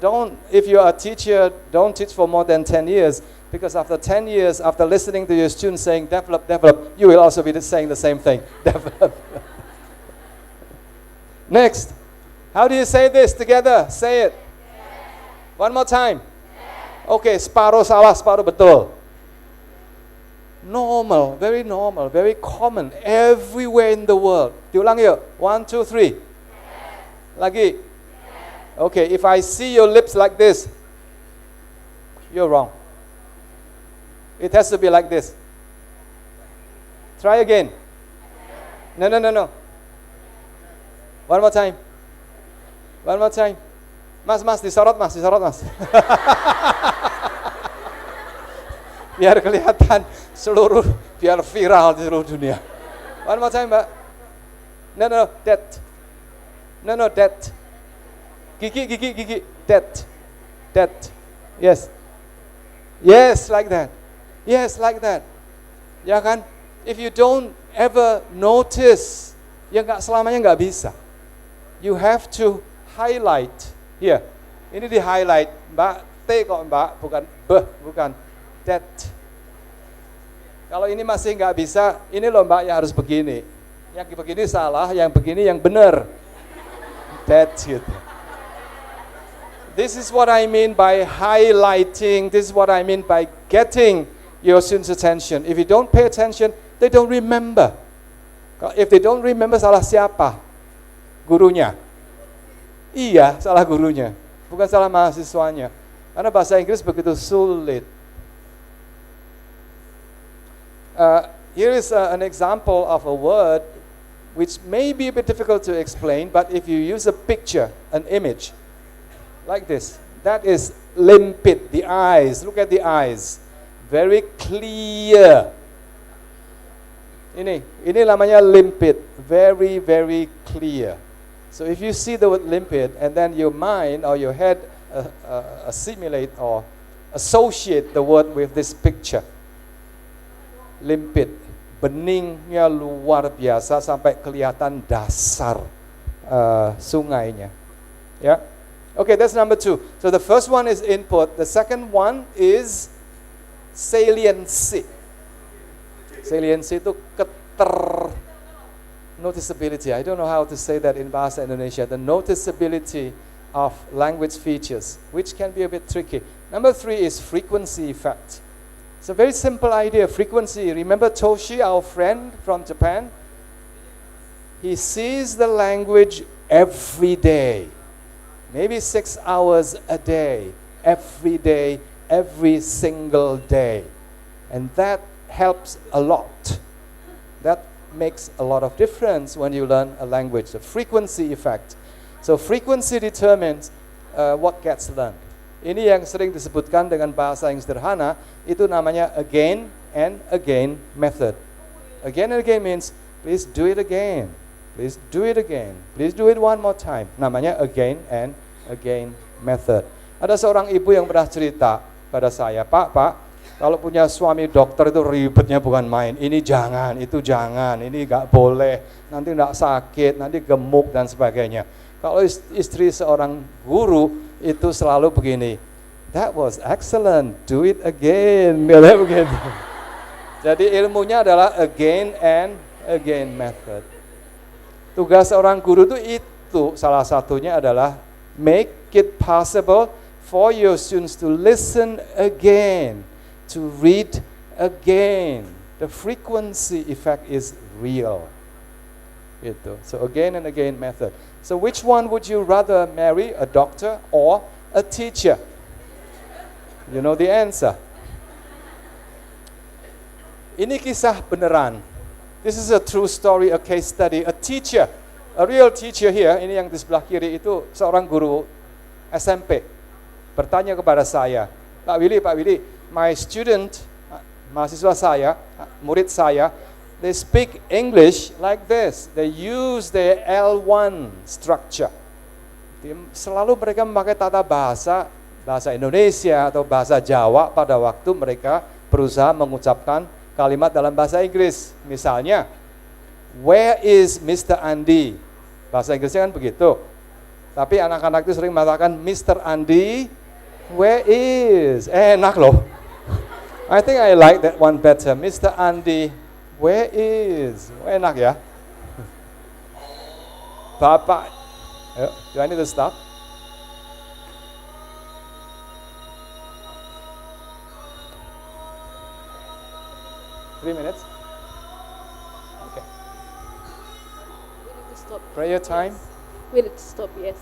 if you're a teacher, don't teach for more than 10 years, because after 10 years, after listening to your students saying develop, you will also be saying the same thing, develop. Next, how do you say this together? Say it. One more time. Okay, separuh salah, separuh betul. Normal, very common, everywhere in the world. Diulang yuk, 1, 2, 3. Lagi. Okay, if I see your lips like this, you're wrong. It has to be like this. Try again. No. One more time. Mas, disorot mas. Biar kelihatan biar viral di seluruh dunia. One more time, Mbak. No, that. Gigi. That. Yes, like that. Ya kan? If you don't ever notice, ya selamanya nggak bisa. You have to highlight. Here, Ini di highlight, Mbak, T kok Mbak, bukan B, bukan that. Kalau ini masih nggak bisa, ini loh Mbak yang harus begini. Yang begini salah, yang begini yang benar. That gitu. This is what I mean by highlighting. This is what I mean by getting your students' attention. If you don't pay attention, they don't remember. If they don't remember, salah siapa? Gurunya. Iya, salah gurunya. Bukan salah mahasiswanya. Karena bahasa Inggris begitu sulit. Here is an example of a word which may be a bit difficult to explain, but if you use a picture, an image, like this, that is limpid, the eyes, look at the eyes, very clear. Ini namanya limpid, very, very clear. So if you see the word limpid, and then your mind or your head assimilate or associate the word with this picture, limpid, beningnya luar biasa sampai kelihatan dasar sungainya. Ya, okay, that's number 2. So the first one is input. The second one is saliency. Saliency itu noticeability. I don't know how to say that in bahasa Indonesia. The noticeability of language features, which can be a bit tricky. Number 3 is frequency effect. It's a very simple idea, frequency. Remember Toshi, our friend from Japan? He sees the language every day, maybe 6 hours a day, every single day. And that helps a lot. That makes a lot of difference when you learn a language, the frequency effect. So frequency determines what gets learned. Ini yang sering disebutkan dengan bahasa yang sederhana, itu namanya again and again method. Again and again means, please do it again, please do it again, please do it one more time. Namanya again and again method. Ada seorang ibu yang pernah cerita pada saya, Pak, kalau punya suami dokter itu ribetnya bukan main. Ini jangan, itu jangan, ini nggak boleh, nanti nggak sakit, nanti gemuk dan sebagainya. Kalau istri seorang guru, itu selalu begini, that was excellent, do it again. Begitu. Jadi ilmunya adalah again and again method. Tugas seorang guru itu salah satunya adalah make it possible for your students to listen again, to read again. The frequency effect is real. Gitu. So again and again method. So which one would you rather marry, a doctor or a teacher? You know the answer. Ini kisah beneran. This is a true story, a case study. A teacher, a real teacher here, ini yang di sebelah kiri itu seorang guru SMP. Bertanya kepada saya, Pak Willy, my student, mahasiswa saya, murid saya, they speak English like this. They use their L1 structure. Selalu mereka memakai tata bahasa Indonesia atau bahasa Jawa pada waktu mereka berusaha mengucapkan kalimat dalam bahasa Inggris. Misalnya, where is Mr. Andi? Bahasa Inggrisnya kan begitu. Tapi anak-anak itu sering mengatakan Mr. Andi, where is? Enak loh. I think I like that one better. Mr. Andi, where is? Enak ya. Bapak, do I need to stop? Three minutes? Okay. We need to stop. Prayer time? Yes. We need to stop, yes.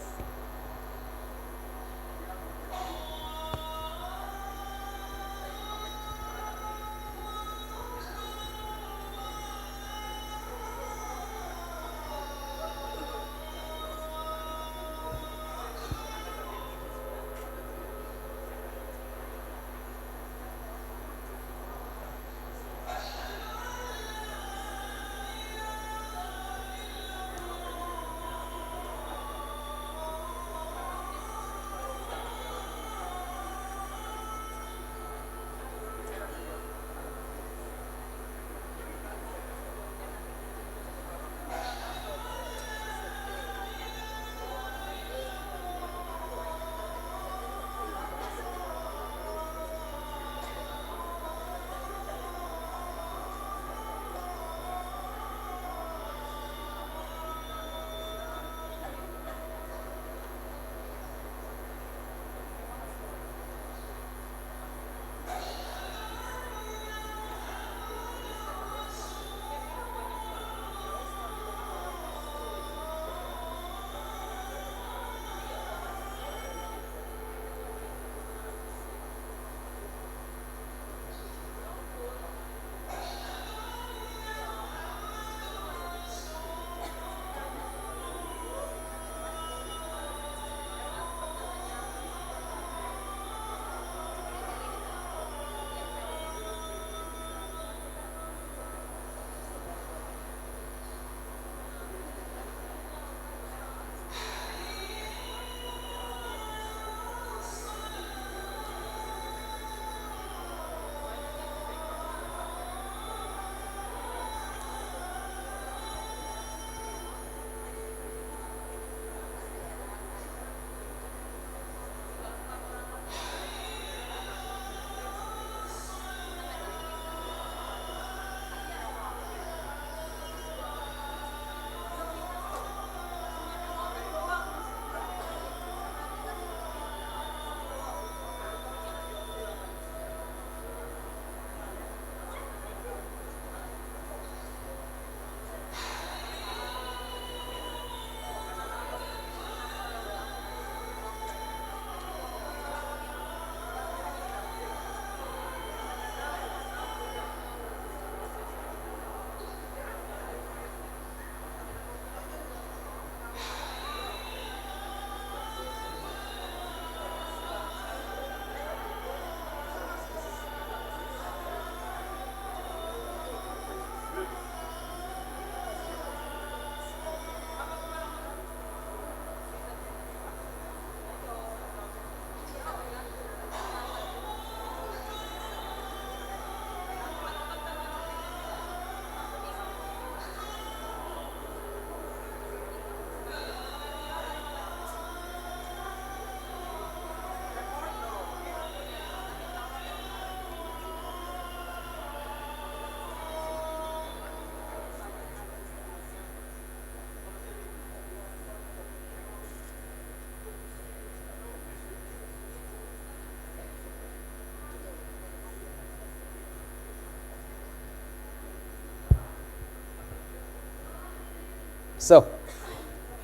So,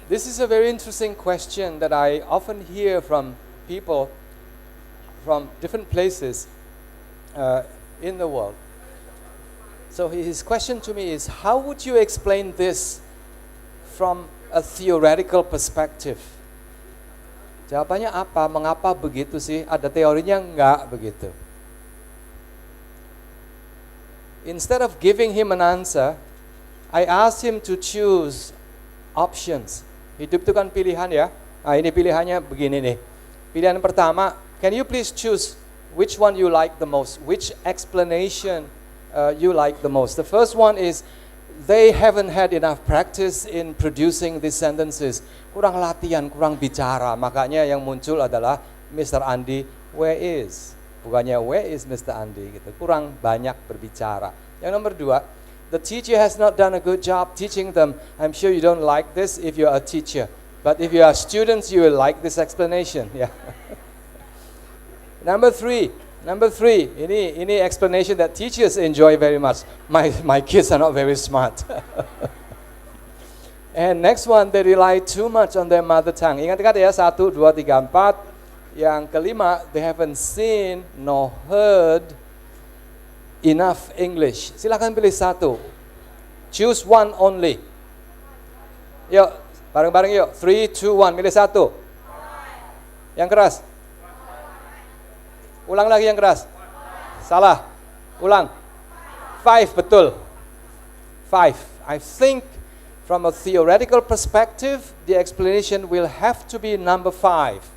this is a very interesting question that I often hear from people from different places in the world. So his question to me is, how would you explain this from a theoretical perspective? Jawabannya apa? Mengapa begitu sih? Ada teorinya enggak begitu? Instead of giving him an answer, I asked him to choose options. Hidup itu kan pilihan ya. Nah, ini pilihannya begini nih. Pilihan pertama, can you please choose which one you like the most? Which explanation you like the most? The first one is, they haven't had enough practice in producing these sentences. Kurang latihan, kurang bicara. Makanya yang muncul adalah Mr. Andi, where is? Bukannya where is Mr. Andi gitu. Kurang banyak berbicara. Yang nomor dua, the teacher has not done a good job teaching them. I'm sure you don't like this if you're a teacher. But if you are students, you will like this explanation. Yeah. Number three, ini explanation that teachers enjoy very much. My kids are not very smart. And next one, they rely too much on their mother tongue. Ingat-ingat ya, 1, 2, 3, 4. Yang kelima, they haven't seen nor heard enough English. Silakan pilih satu. Choose one only. Yuk, bareng-bareng yuk. 3, 2, 1, pilih satu. Yang keras. Ulang lagi yang keras. Salah. Ulang. 5, betul. 5. I think from a theoretical perspective, the explanation will have to be number 5.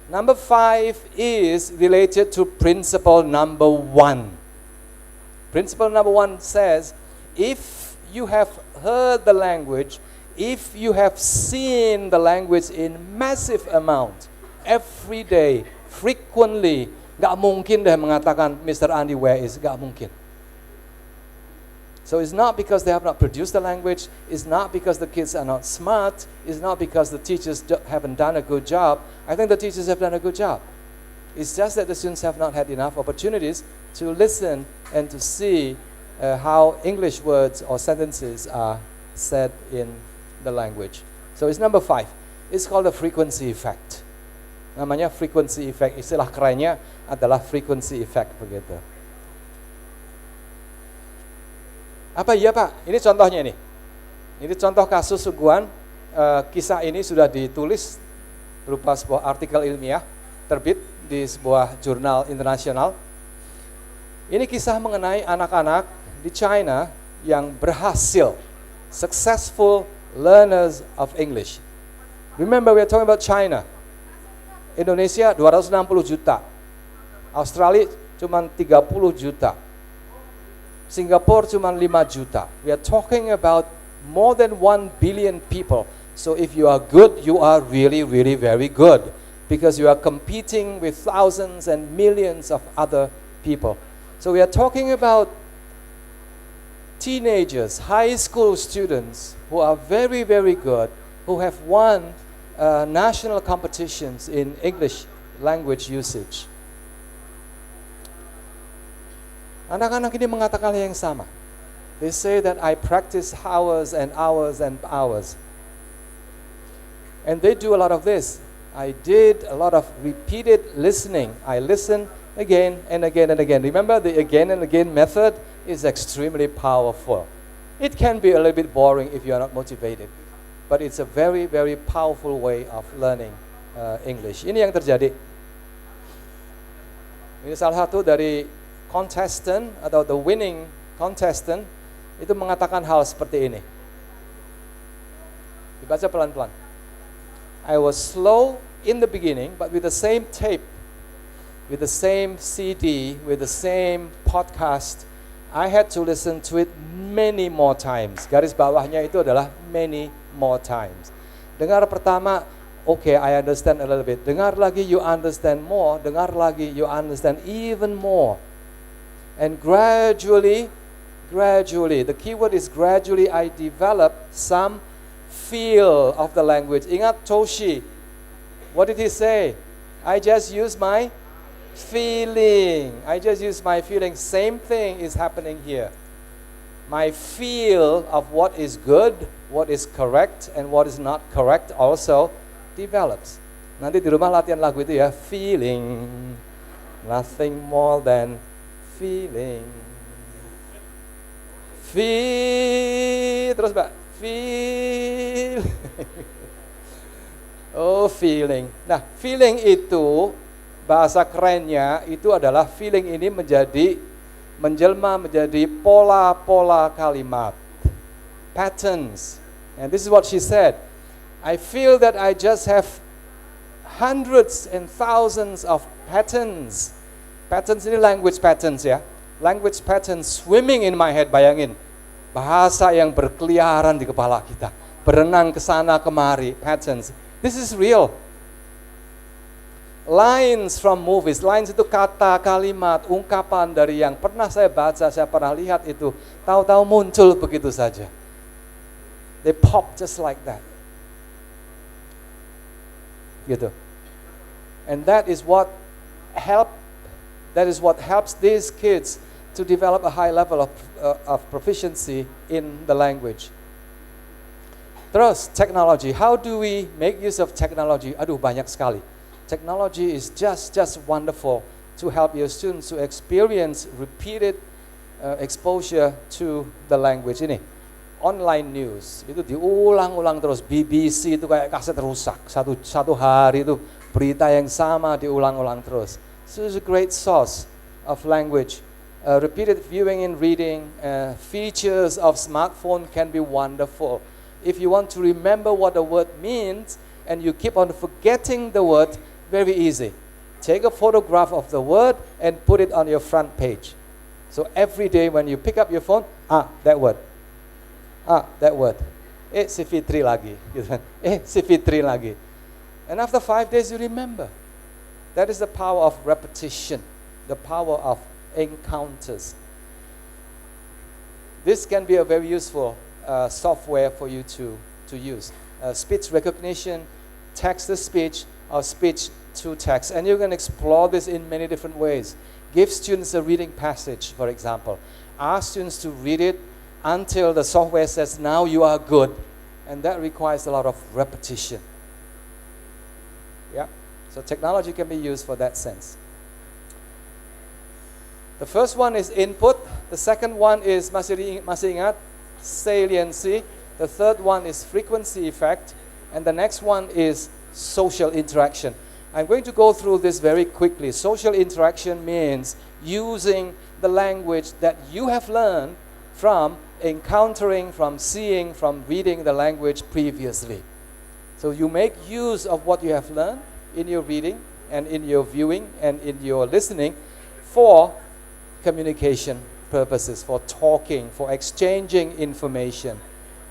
Number 5 is related to principle number 1. Principle number 1 says, if you have heard the language, if you have seen the language in massive amount, every day, frequently, gak mungkin deh mengatakan Mr. Andi where is, gak mungkin. So it's not because they have not produced the language, it's not because the kids are not smart, it's not because the teachers haven't done a good job. I think the teachers have done a good job. It's just that the students have not had enough opportunities to listen and to see how English words or sentences are said in the language. So it's number 5. It's called the frequency effect. Namanya frequency effect, istilah kerennya adalah frequency effect begitu. Apa iya Pak? Ini contohnya ini. Ini contoh kasus sungguhan. Kisah ini sudah ditulis berupa sebuah artikel ilmiah terbit di sebuah jurnal internasional. Ini kisah mengenai anak-anak di China yang berhasil, successful learners of English. Remember, we are talking about China. Indonesia 260 juta. Australia cuma 30 juta. Singapore cuma 5 juta. We are talking about more than 1 billion people. So if you are good, you are really, really very good. Because you are competing with thousands and millions of other people. So we are talking about teenagers, high school students who are very, very good, who have won national competitions in English language usage. Anak-anak ini mengatakan hal yang sama. They say that I practice hours and hours and hours. And they do a lot of this. I did a lot of repeated listening. I listen again and again and again. Remember, the again and again method is extremely powerful. It can be a little bit boring if you are not motivated. But it's a very, very powerful way of learning English. Ini yang terjadi. Ini salah satu dari contestant atau the winning contestant itu mengatakan hal seperti ini. Dibaca pelan-pelan. I was slow in the beginning, but with the same tape, with the same CD, with the same podcast, I had to listen to it many more times. Garis bawahnya itu adalah many more times. Dengar pertama, okay, I understand a little bit. Dengar lagi, you understand more. Dengar lagi, you understand even more. And gradually, the keyword is gradually, I develop some feel of the language. Ingat Toshi, what did he say? I just use my feeling. I just use my feeling. Same thing is happening here. my feel of what is good, what is correct, and what is not correct also develops. Nanti di rumah latihan lagu itu ya, feeling, nothing more than feeling. Feel, terus Mbak, feel. Oh, feeling. Nah, feeling itu, bahasa kerennya itu adalah feeling ini menjelma menjadi pola-pola kalimat. Patterns. And this is what she said. I feel that I just have hundreds and thousands of patterns. Patterns ini language patterns ya. Language patterns swimming in my head, bayangin. Bahasa yang berkeliaran di kepala kita. Berenang ke sana kemari, patterns. This is real. Lines from movies, lines itu kata, kalimat, ungkapan dari yang pernah saya baca, saya pernah lihat itu, tahu-tahu muncul begitu saja. They pop just like that. Gitu. And that is what helps these kids to develop a high level of proficiency in the language. Terus, technology. How do we make use of technology? Aduh, banyak sekali. Technology is just wonderful to help your students to experience repeated exposure to the language. Ini, online news. Itu diulang-ulang terus. BBC itu kayak kaset rusak. Satu hari itu berita yang sama diulang-ulang terus. So it's a great source of language. Repeated viewing and reading. Features of smartphone can be wonderful. If you want to remember what a word means and you keep on forgetting the word, very easy. Take a photograph of the word and put it on your front page. So every day when you pick up your phone, that word. That word. Si Fitri lagi. Si Fitri lagi. And after 5 days you remember. That is the power of repetition, the power of encounters. This can be a very useful software for you to use. Speech recognition, text-to-speech, or speech-to-text. And you can explore this in many different ways. Give students a reading passage, for example. Ask students to read it until the software says, now you are good. And that requires a lot of repetition. Yeah? So technology can be used for that sense. The first one is input. The second one is, masih ingat? Saliency. The third one is frequency effect. And the next one is social interaction. I'm going to go through this very quickly. Social interaction means using the language that you have learned from encountering, from seeing, from reading the language previously. So you make use of what you have learned in your reading and in your viewing and in your listening for communication purposes, for talking, for exchanging information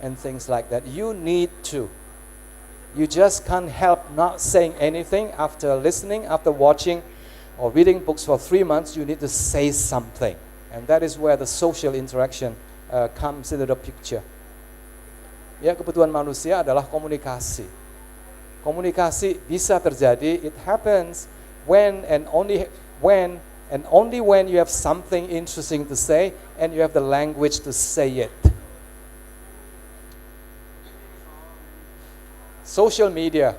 and things like that. You need to. You just can't help not saying anything after listening, after watching or reading books for 3 months. You need to say something. And that is where the social interaction comes into the picture. Ya, kebutuhan manusia adalah komunikasi. Komunikasi bisa terjadi, it happens when and only when you have something interesting to say and you have the language to say it. Social media,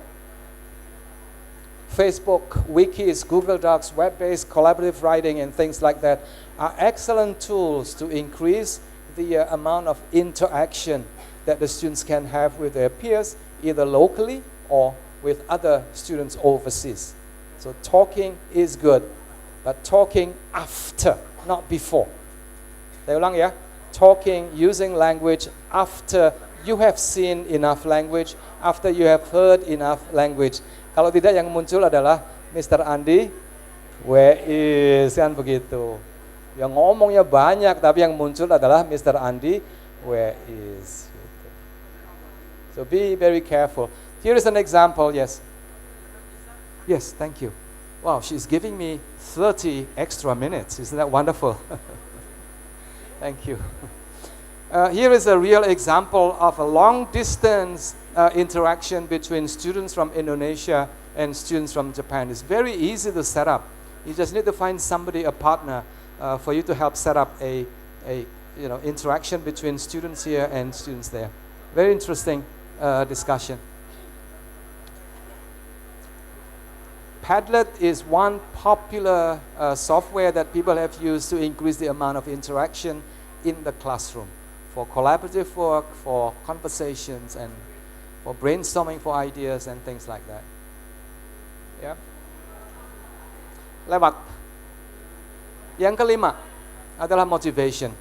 Facebook, wikis, Google Docs, web-based collaborative writing and things like that are excellent tools to increase the amount of interaction that the students can have with their peers, either locally or with other students overseas. So talking is good, but talking after, not before. Saya ulang ya, talking using language after you have seen enough language, after you have heard enough language. Kalau tidak, yang muncul adalah Mr. Andi, where is, kan begitu. Yang ngomongnya banyak, tapi yang muncul adalah Mr. Andi, where is. So be very careful. Here is an example, yes. Yes, thank you. Wow, she's giving me 30 extra minutes. Isn't that wonderful? Thank you. Here is a real example of a long-distance interaction between students from Indonesia and students from Japan. It's very easy to set up. You just need to find somebody, a partner, for you to help set up a interaction between students here and students there. Very interesting discussion. Padlet is one popular software that people have used to increase the amount of interaction in the classroom for collaborative work, for conversations, and for brainstorming for ideas and things like that. Yeah. Lewat. Yang kelima adalah motivation.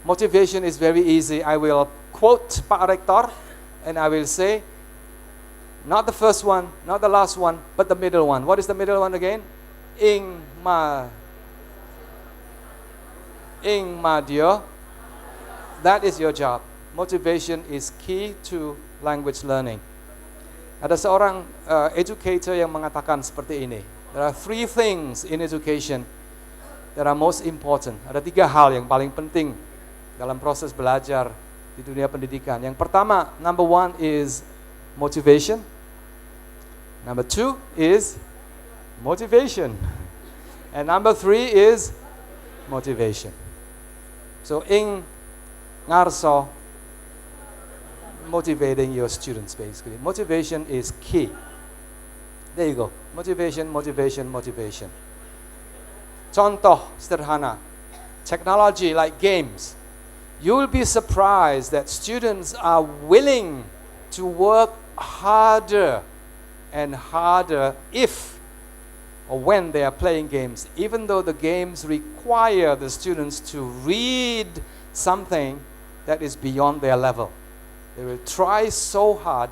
Motivation is very easy. I will quote Pak Rektor and I will say, not the first one, not the last one, but the middle one. What is the middle one again? Ing Madio. That is your job. Motivation is key to language learning. Ada seorang educator yang mengatakan seperti ini. There are 3 things in education that are most important. Ada 3 hal yang paling penting dalam proses belajar di dunia pendidikan. Yang pertama, number 1 is motivation. Number 2 is motivation. And number 3 is motivation. So ing ngarso, motivating your students basically. Motivation is key. There you go. Motivation, motivation, motivation. Contoh sederhana. Technology like games. You will be surprised that students are willing to work harder and harder if or when they are playing games, even though the games require the students to read something that is beyond their level. They will try so hard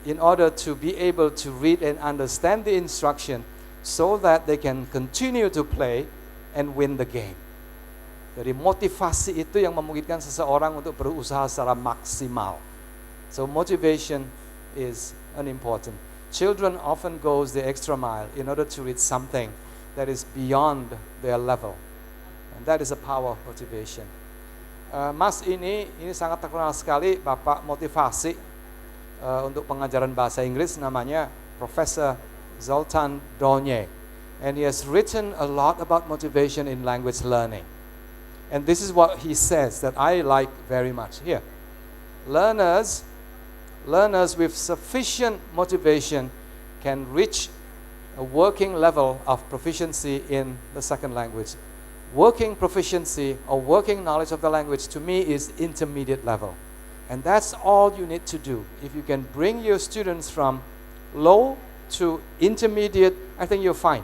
in order to be able to read and understand the instruction so that they can continue to play and win the game. Jadi motivasi itu yang memungkinkan seseorang untuk berusaha secara maksimal. So motivation is important. Children often goes the extra mile in order to read something that is beyond their level. And that is a power of motivation. Mas ini sangat terkenal sekali, Bapak motivasi untuk pengajaran bahasa Inggris, namanya Professor Zoltan Donye. And he has written a lot about motivation in language learning. And this is what he says that I like very much. Here, learners with sufficient motivation can reach a working level of proficiency in the second language. Working proficiency or working knowledge of the language to me is intermediate level. And that's all you need to do. If you can bring your students from low to intermediate, I think you're fine.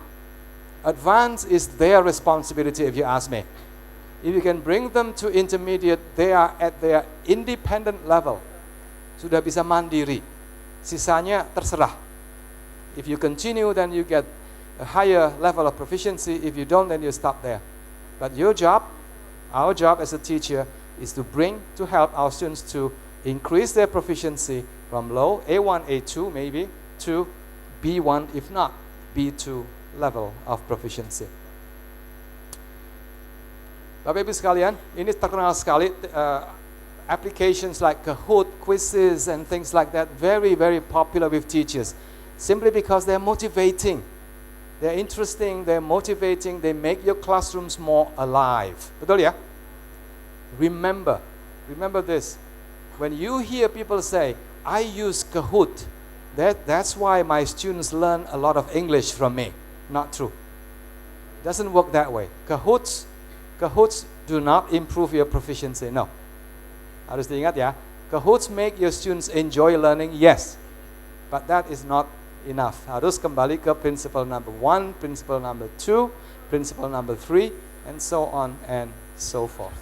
Advanced is their responsibility if you ask me. If you can bring them to intermediate, they are at their independent level. Sudah bisa mandiri. Sisanya terserah. If you continue, then you get a higher level of proficiency. If you don't, then you stop there. But your job, our job as a teacher, is to help our students to increase their proficiency from low, A1, A2 maybe, to B1, if not B2 level of proficiency. Bapak Ibu sekalian, ini terkenal sekali, applications like Kahoot, quizzes and things like that, very, very popular with teachers, simply because they're motivating. They're interesting, they're motivating, they make your classrooms more alive. Betul ya? Remember this. When you hear people say, I use Kahoot, that's why my students learn a lot of English from me. Not true. It doesn't work that way. Kahoots do not improve your proficiency, no. Harus diingat ya. Kahoots make your students enjoy learning, yes. But that is not enough. Harus kembali ke principle number 1, principle number 2, principle number 3, and so on and so forth.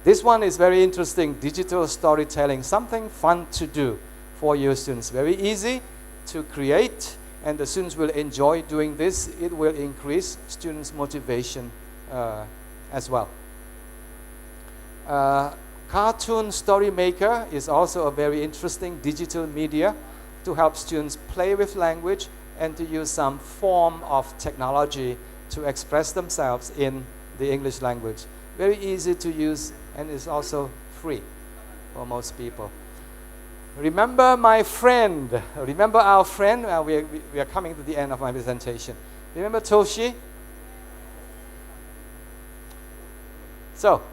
This one is very interesting, digital storytelling, something fun to do for your students. Very easy to create, and the students will enjoy doing this. It will increase students' motivation as well. Cartoon Story Maker is also a very interesting digital media to help students play with language and to use some form of technology to express themselves in the English language. Very easy to use and is also free for most people. Remember my friend, remember our friend, we are coming to the end of my presentation. Remember Toshi? So,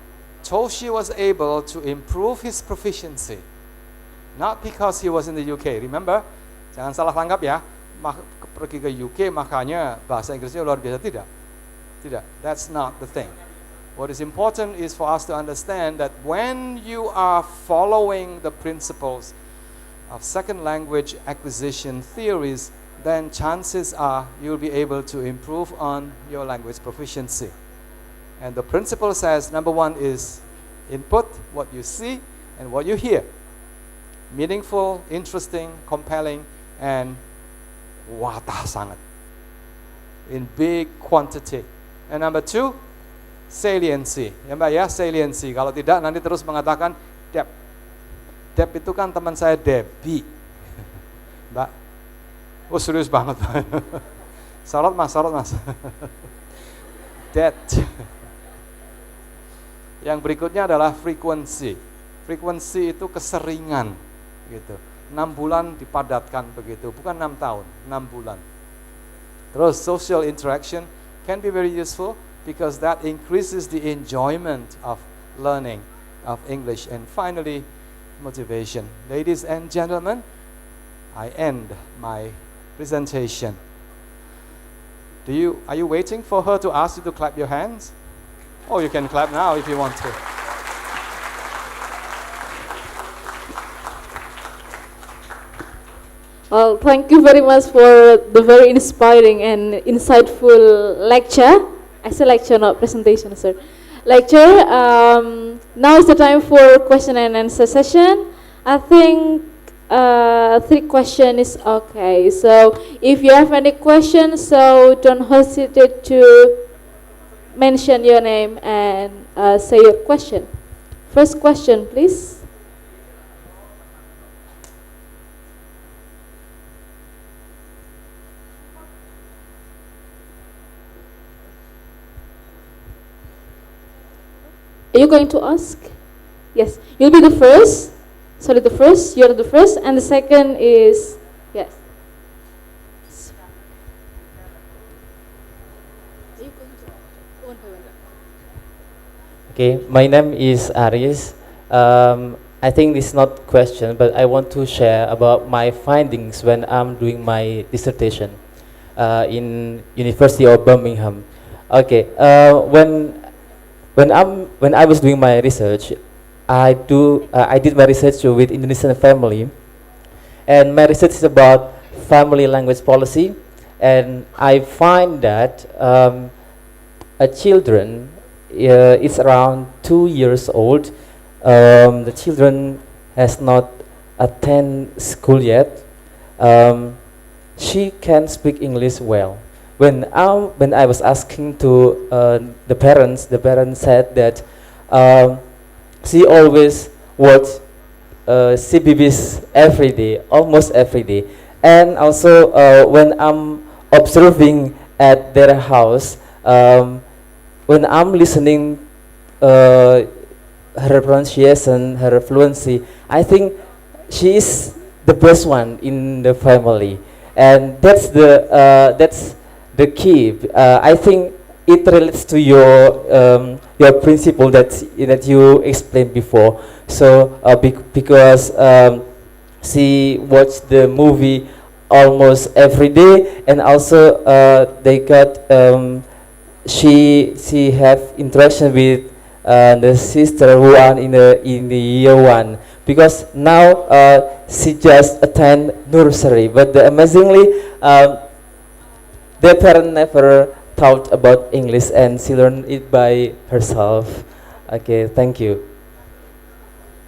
Toshi was able to improve his proficiency, not because he was in the UK. Remember, jangan salah tangkap ya. Pergi ke UK makanya bahasa Inggrisnya luar biasa, tidak. Tidak. That's not the thing. What is important is for us to understand that when you are following the principles of second language acquisition theories, then chances are you'll be able to improve on your language proficiency. And the principle says, number one is input, what you see and what you hear. Meaningful, interesting, compelling, and watah sangat. In big quantity. And number two, saliency. Ya Mbak ya, saliency. Kalau tidak nanti terus mengatakan Deb. Deb itu kan teman saya Debbie. Mbak. Oh serius banget. Sorot mas. That. Yang berikutnya adalah frequency. Frequency itu keseringan gitu. 6 bulan dipadatkan begitu, bukan 6 tahun, 6 bulan. Terus social interaction can be very useful because that increases the enjoyment of learning of English. And finally, motivation. Ladies and gentlemen, I end my presentation. Are you waiting for her to ask you to clap your hands? Oh, you can clap now if you want to. Well, thank you very much for the very inspiring and insightful lecture. I say lecture, not presentation, sir. Lecture. Now is the time for question and answer session. I think 3 questions is okay. So if you have any questions, so don't hesitate to mention your name and say your question. First question, please. Are you going to ask? Yes. You'll be the first. Sorry, the first. You're the first. And the second is, yes. Are you going to one by one? Okay, my name is Aris. I think this is not question, but I want to share about my findings when I'm doing my dissertation in University of Birmingham. Okay, when I was doing my research, I did my research with Indonesian family, and my research is about family language policy, and I find that a children is around 2 years old. The children has not attend school yet. She can speak English well. When I was asking to the parents said that she always watch CBBS every day, almost every day. And also when I'm observing at their house, when I'm listening her pronunciation, her fluency, I think she is the best one in the family, and that's the key. I think it relates to your principle that you explained before. So because she watched the movie almost every day, and also they got she have interaction with the sister who are in the year 1, because now she just attend nursery, but amazingly the parent never thought about English and she learned it by herself. Okay, thank you.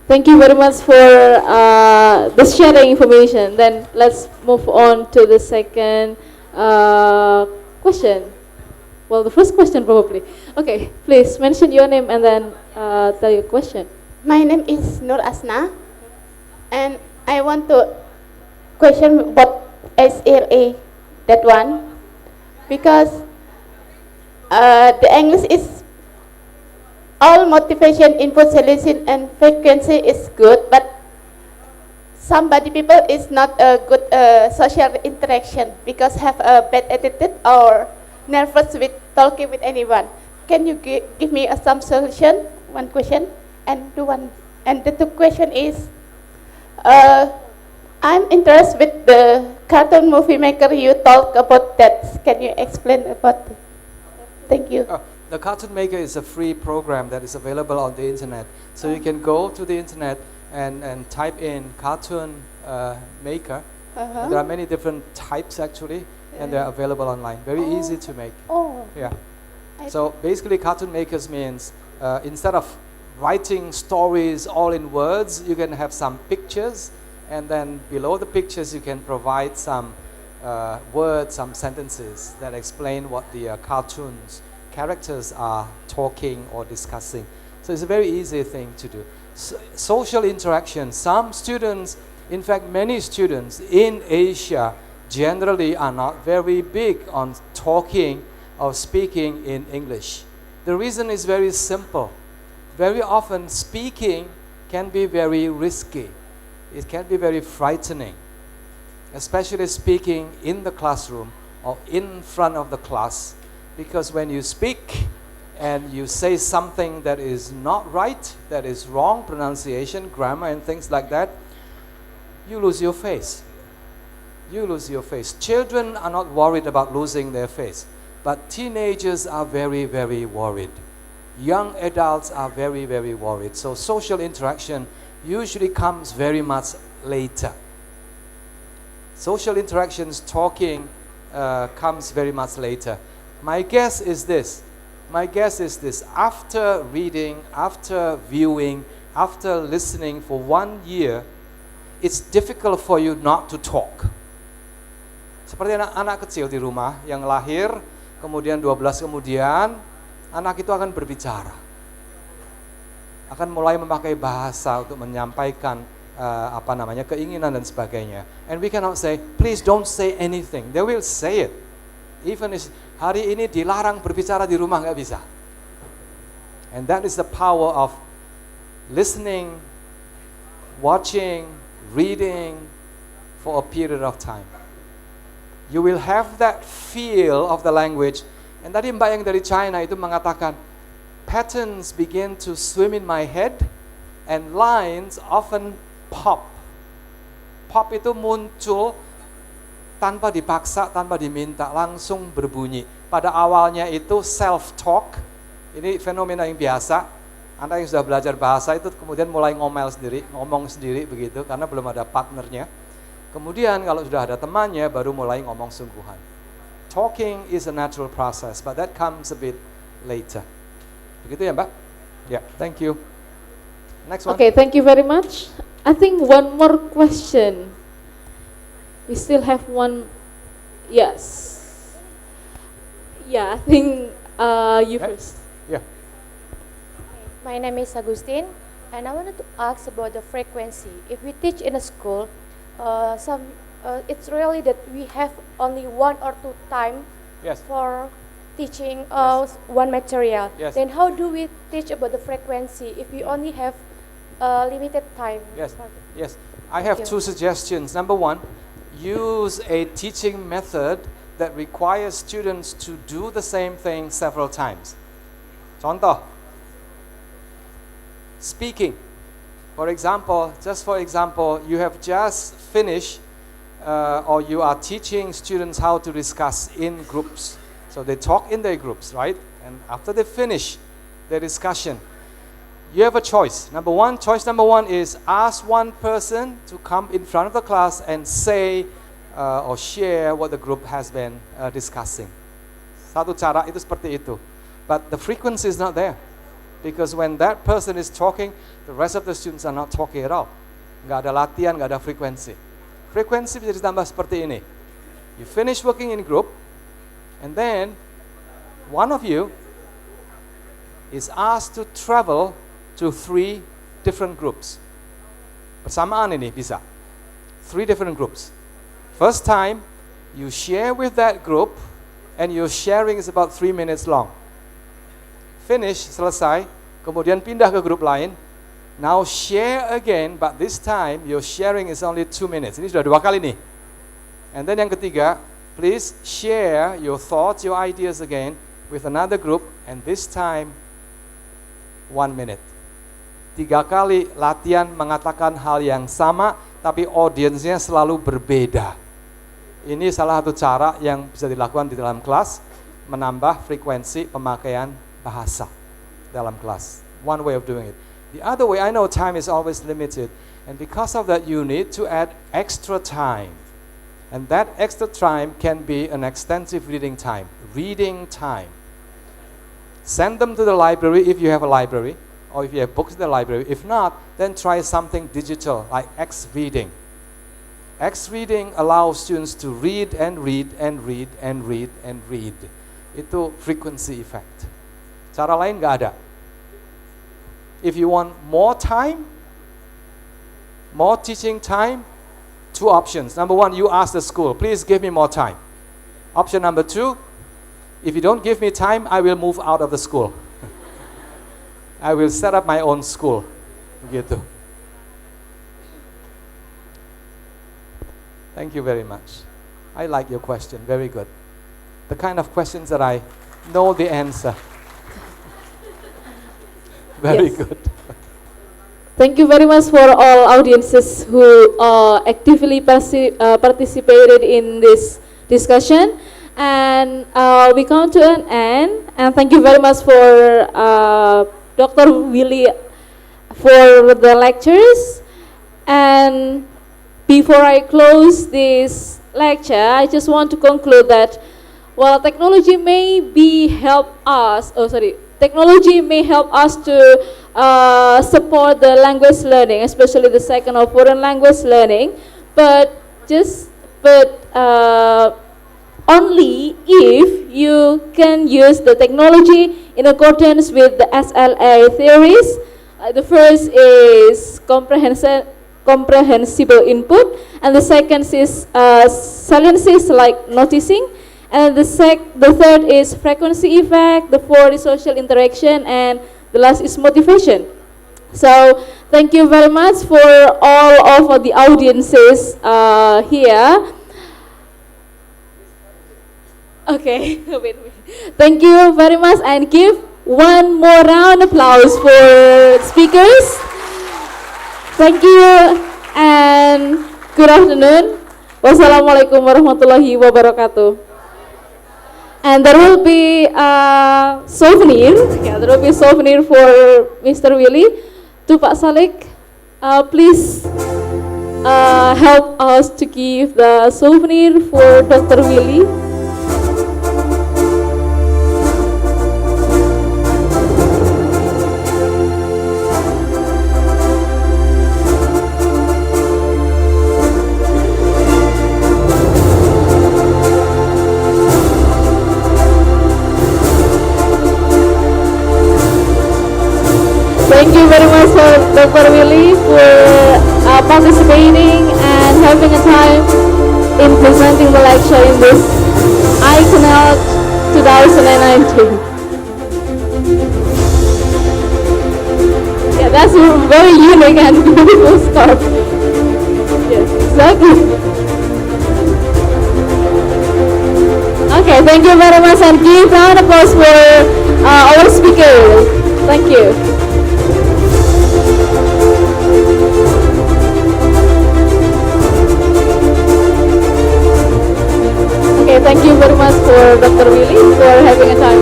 Thank you very much for the sharing information. Then let's move on to the second question. Well, the first question probably. Okay, please mention your name and then tell your question. My name is Nur Asna, and I want to question about SRA, that one, because the English is all motivation, input, solution, and frequency is good, but somebody people is not a good social interaction because have a bad attitude or nervous with talking with anyone. can you give me some solution? One question and the two question is, I'm interested with the cartoon movie maker you talk about that. Can you explain about it? Thank you. The Cartoon Maker is a free program that is available on the internet. So you can go to the internet and type in Cartoon Maker. And there are many different types actually, and they're available online. Very easy to make. Oh. Yeah. So basically, Cartoon Makers means instead of writing stories all in words, you can have some pictures, and then below the pictures you can provide some words, some sentences that explain what the cartoons characters are talking or discussing. So it's a very easy thing to do. Social interaction. Some students, in fact many students in Asia generally are not very big on talking or speaking in English. The reason is very simple. Very often speaking can be very risky. It can be very frightening, especially speaking in the classroom or in front of the class, because when you speak and you say something that is not right, that is wrong pronunciation, grammar and things like that, you lose your face. You lose your face. Children are not worried about losing their face, but teenagers are very, very worried. Young adults are very, very worried. So social interaction usually comes very much later. Social interactions, talking, comes very much later. My guess is this. After reading, after viewing, after listening for 1 year, it's difficult for you not to talk. Seperti anak kecil di rumah yang lahir, kemudian 12 kemudian, anak itu akan berbicara. Akan mulai memakai bahasa untuk menyampaikan keinginan dan sebagainya. And we cannot say, please don't say anything. They will say it. Even if hari ini dilarang berbicara di rumah, nggak bisa. And that is the power of listening, watching, reading for a period of time. You will have that feel of the language. And tadi Mbak yang dari China itu mengatakan, patterns begin to swim in my head and lines often pop. Pop itu muncul tanpa dipaksa, tanpa diminta, langsung berbunyi. Pada awalnya itu self-talk, ini fenomena yang biasa. Anak yang sudah belajar bahasa itu kemudian mulai ngomong sendiri begitu, karena belum ada partnernya. Kemudian kalau sudah ada temannya, baru mulai ngomong sungguhan. Talking is a natural process, but that comes a bit later. Begitu ya, Mbak? Yeah, thank you. Next one. Okay, thank you very much. I think one more question. We still have one. Yes. Yeah, I think you first. Yeah. My name is Agustin, and I wanted to ask about the frequency. If we teach in a school, it's really that we have only 1 or 2 time Yes. for teaching Yes. one material. Yes. Then how do we teach about the frequency if we only have limited time? Yes. Yes. I have Thank you. 2 suggestions. Number 1, use a teaching method that requires students to do the same thing several times. Contoh, speaking. For example, you have just finished or you are teaching students how to discuss in groups. So they talk in their groups, right? And after they finish their discussion, you have a choice. Choice number one is ask one person to come in front of the class and say or share what the group has been discussing. Satu cara itu seperti itu. But the frequency is not there. Because when that person is talking, the rest of the students are not talking at all. Nggak ada latihan, nggak ada frekuensi. Frekuensi bisa ditambah seperti ini. You finish working in group, and then one of you is asked to travel to 3 different groups. Bersamaan ini bisa. 3 different groups. First time, you share with that group, and your sharing is about 3 minutes long. Finish, selesai, kemudian pindah ke grup lain. Now share again, but this time your sharing is only 2 minutes. Ini sudah 2 kali nih. And then yang ketiga, please share your thoughts, your ideas again with another group, and this time 1 minute. 3 kali latihan mengatakan hal yang sama, tapi audiensnya selalu berbeda. Ini salah satu cara yang bisa dilakukan di dalam kelas, menambah frekuensi pemakaian bahasa dalam kelas. One way of doing it. The other way, I know time is always limited, and because of that you need to add extra time. And that extra time can be an extensive reading time. Send them to the library if you have a library, or if you have books in the library. If not, then try something digital like X-reading. X-reading allows students to read and read and read and read and read. Itu frequency effect. Cara lain nggak ada. If you want more time, more teaching time, 2 options. Number 1, you ask the school, please give me more time. Option number 2, if you don't give me time, I will move out of the school. I will set up my own school. Begitu. Thank you very much. I like your question, very good. The kind of questions that I know the answer. Very Yes. good. Thank you very much for all audiences who actively participated in this discussion. And we come to an end. And thank you very much for Dr. Willy for the lectures. And before I close this lecture, I just want to conclude that while technology may technology may help us to support the language learning, especially the second or foreign language learning, but only if you can use the technology in accordance with the SLA theories. The first is comprehensible input, and the second is saliencies like noticing. And the third is frequency effect, the fourth is social interaction, and the last is motivation. So thank you very much for all of the audiences here. Okay, wait. Thank you very much, and give one more round of applause for speakers. Thank you and good afternoon. Wassalamualaikum warahmatullahi wabarakatuh. And there will be a souvenir. Yeah, there will be a souvenir for Mr. Willy. To Pak Salik, please help us to give the souvenir for Dr. Willy. Thank you very much for Dr. Willy for participating and having a time in presenting the lecture in this ICONELT 2019. Yeah, that's a very unique and beautiful stuff. Yes, exactly. Okay, thank you very much, and give round of applause for our speakers. Thank you. Okay, thank you very much for Dr. Willy for having a time.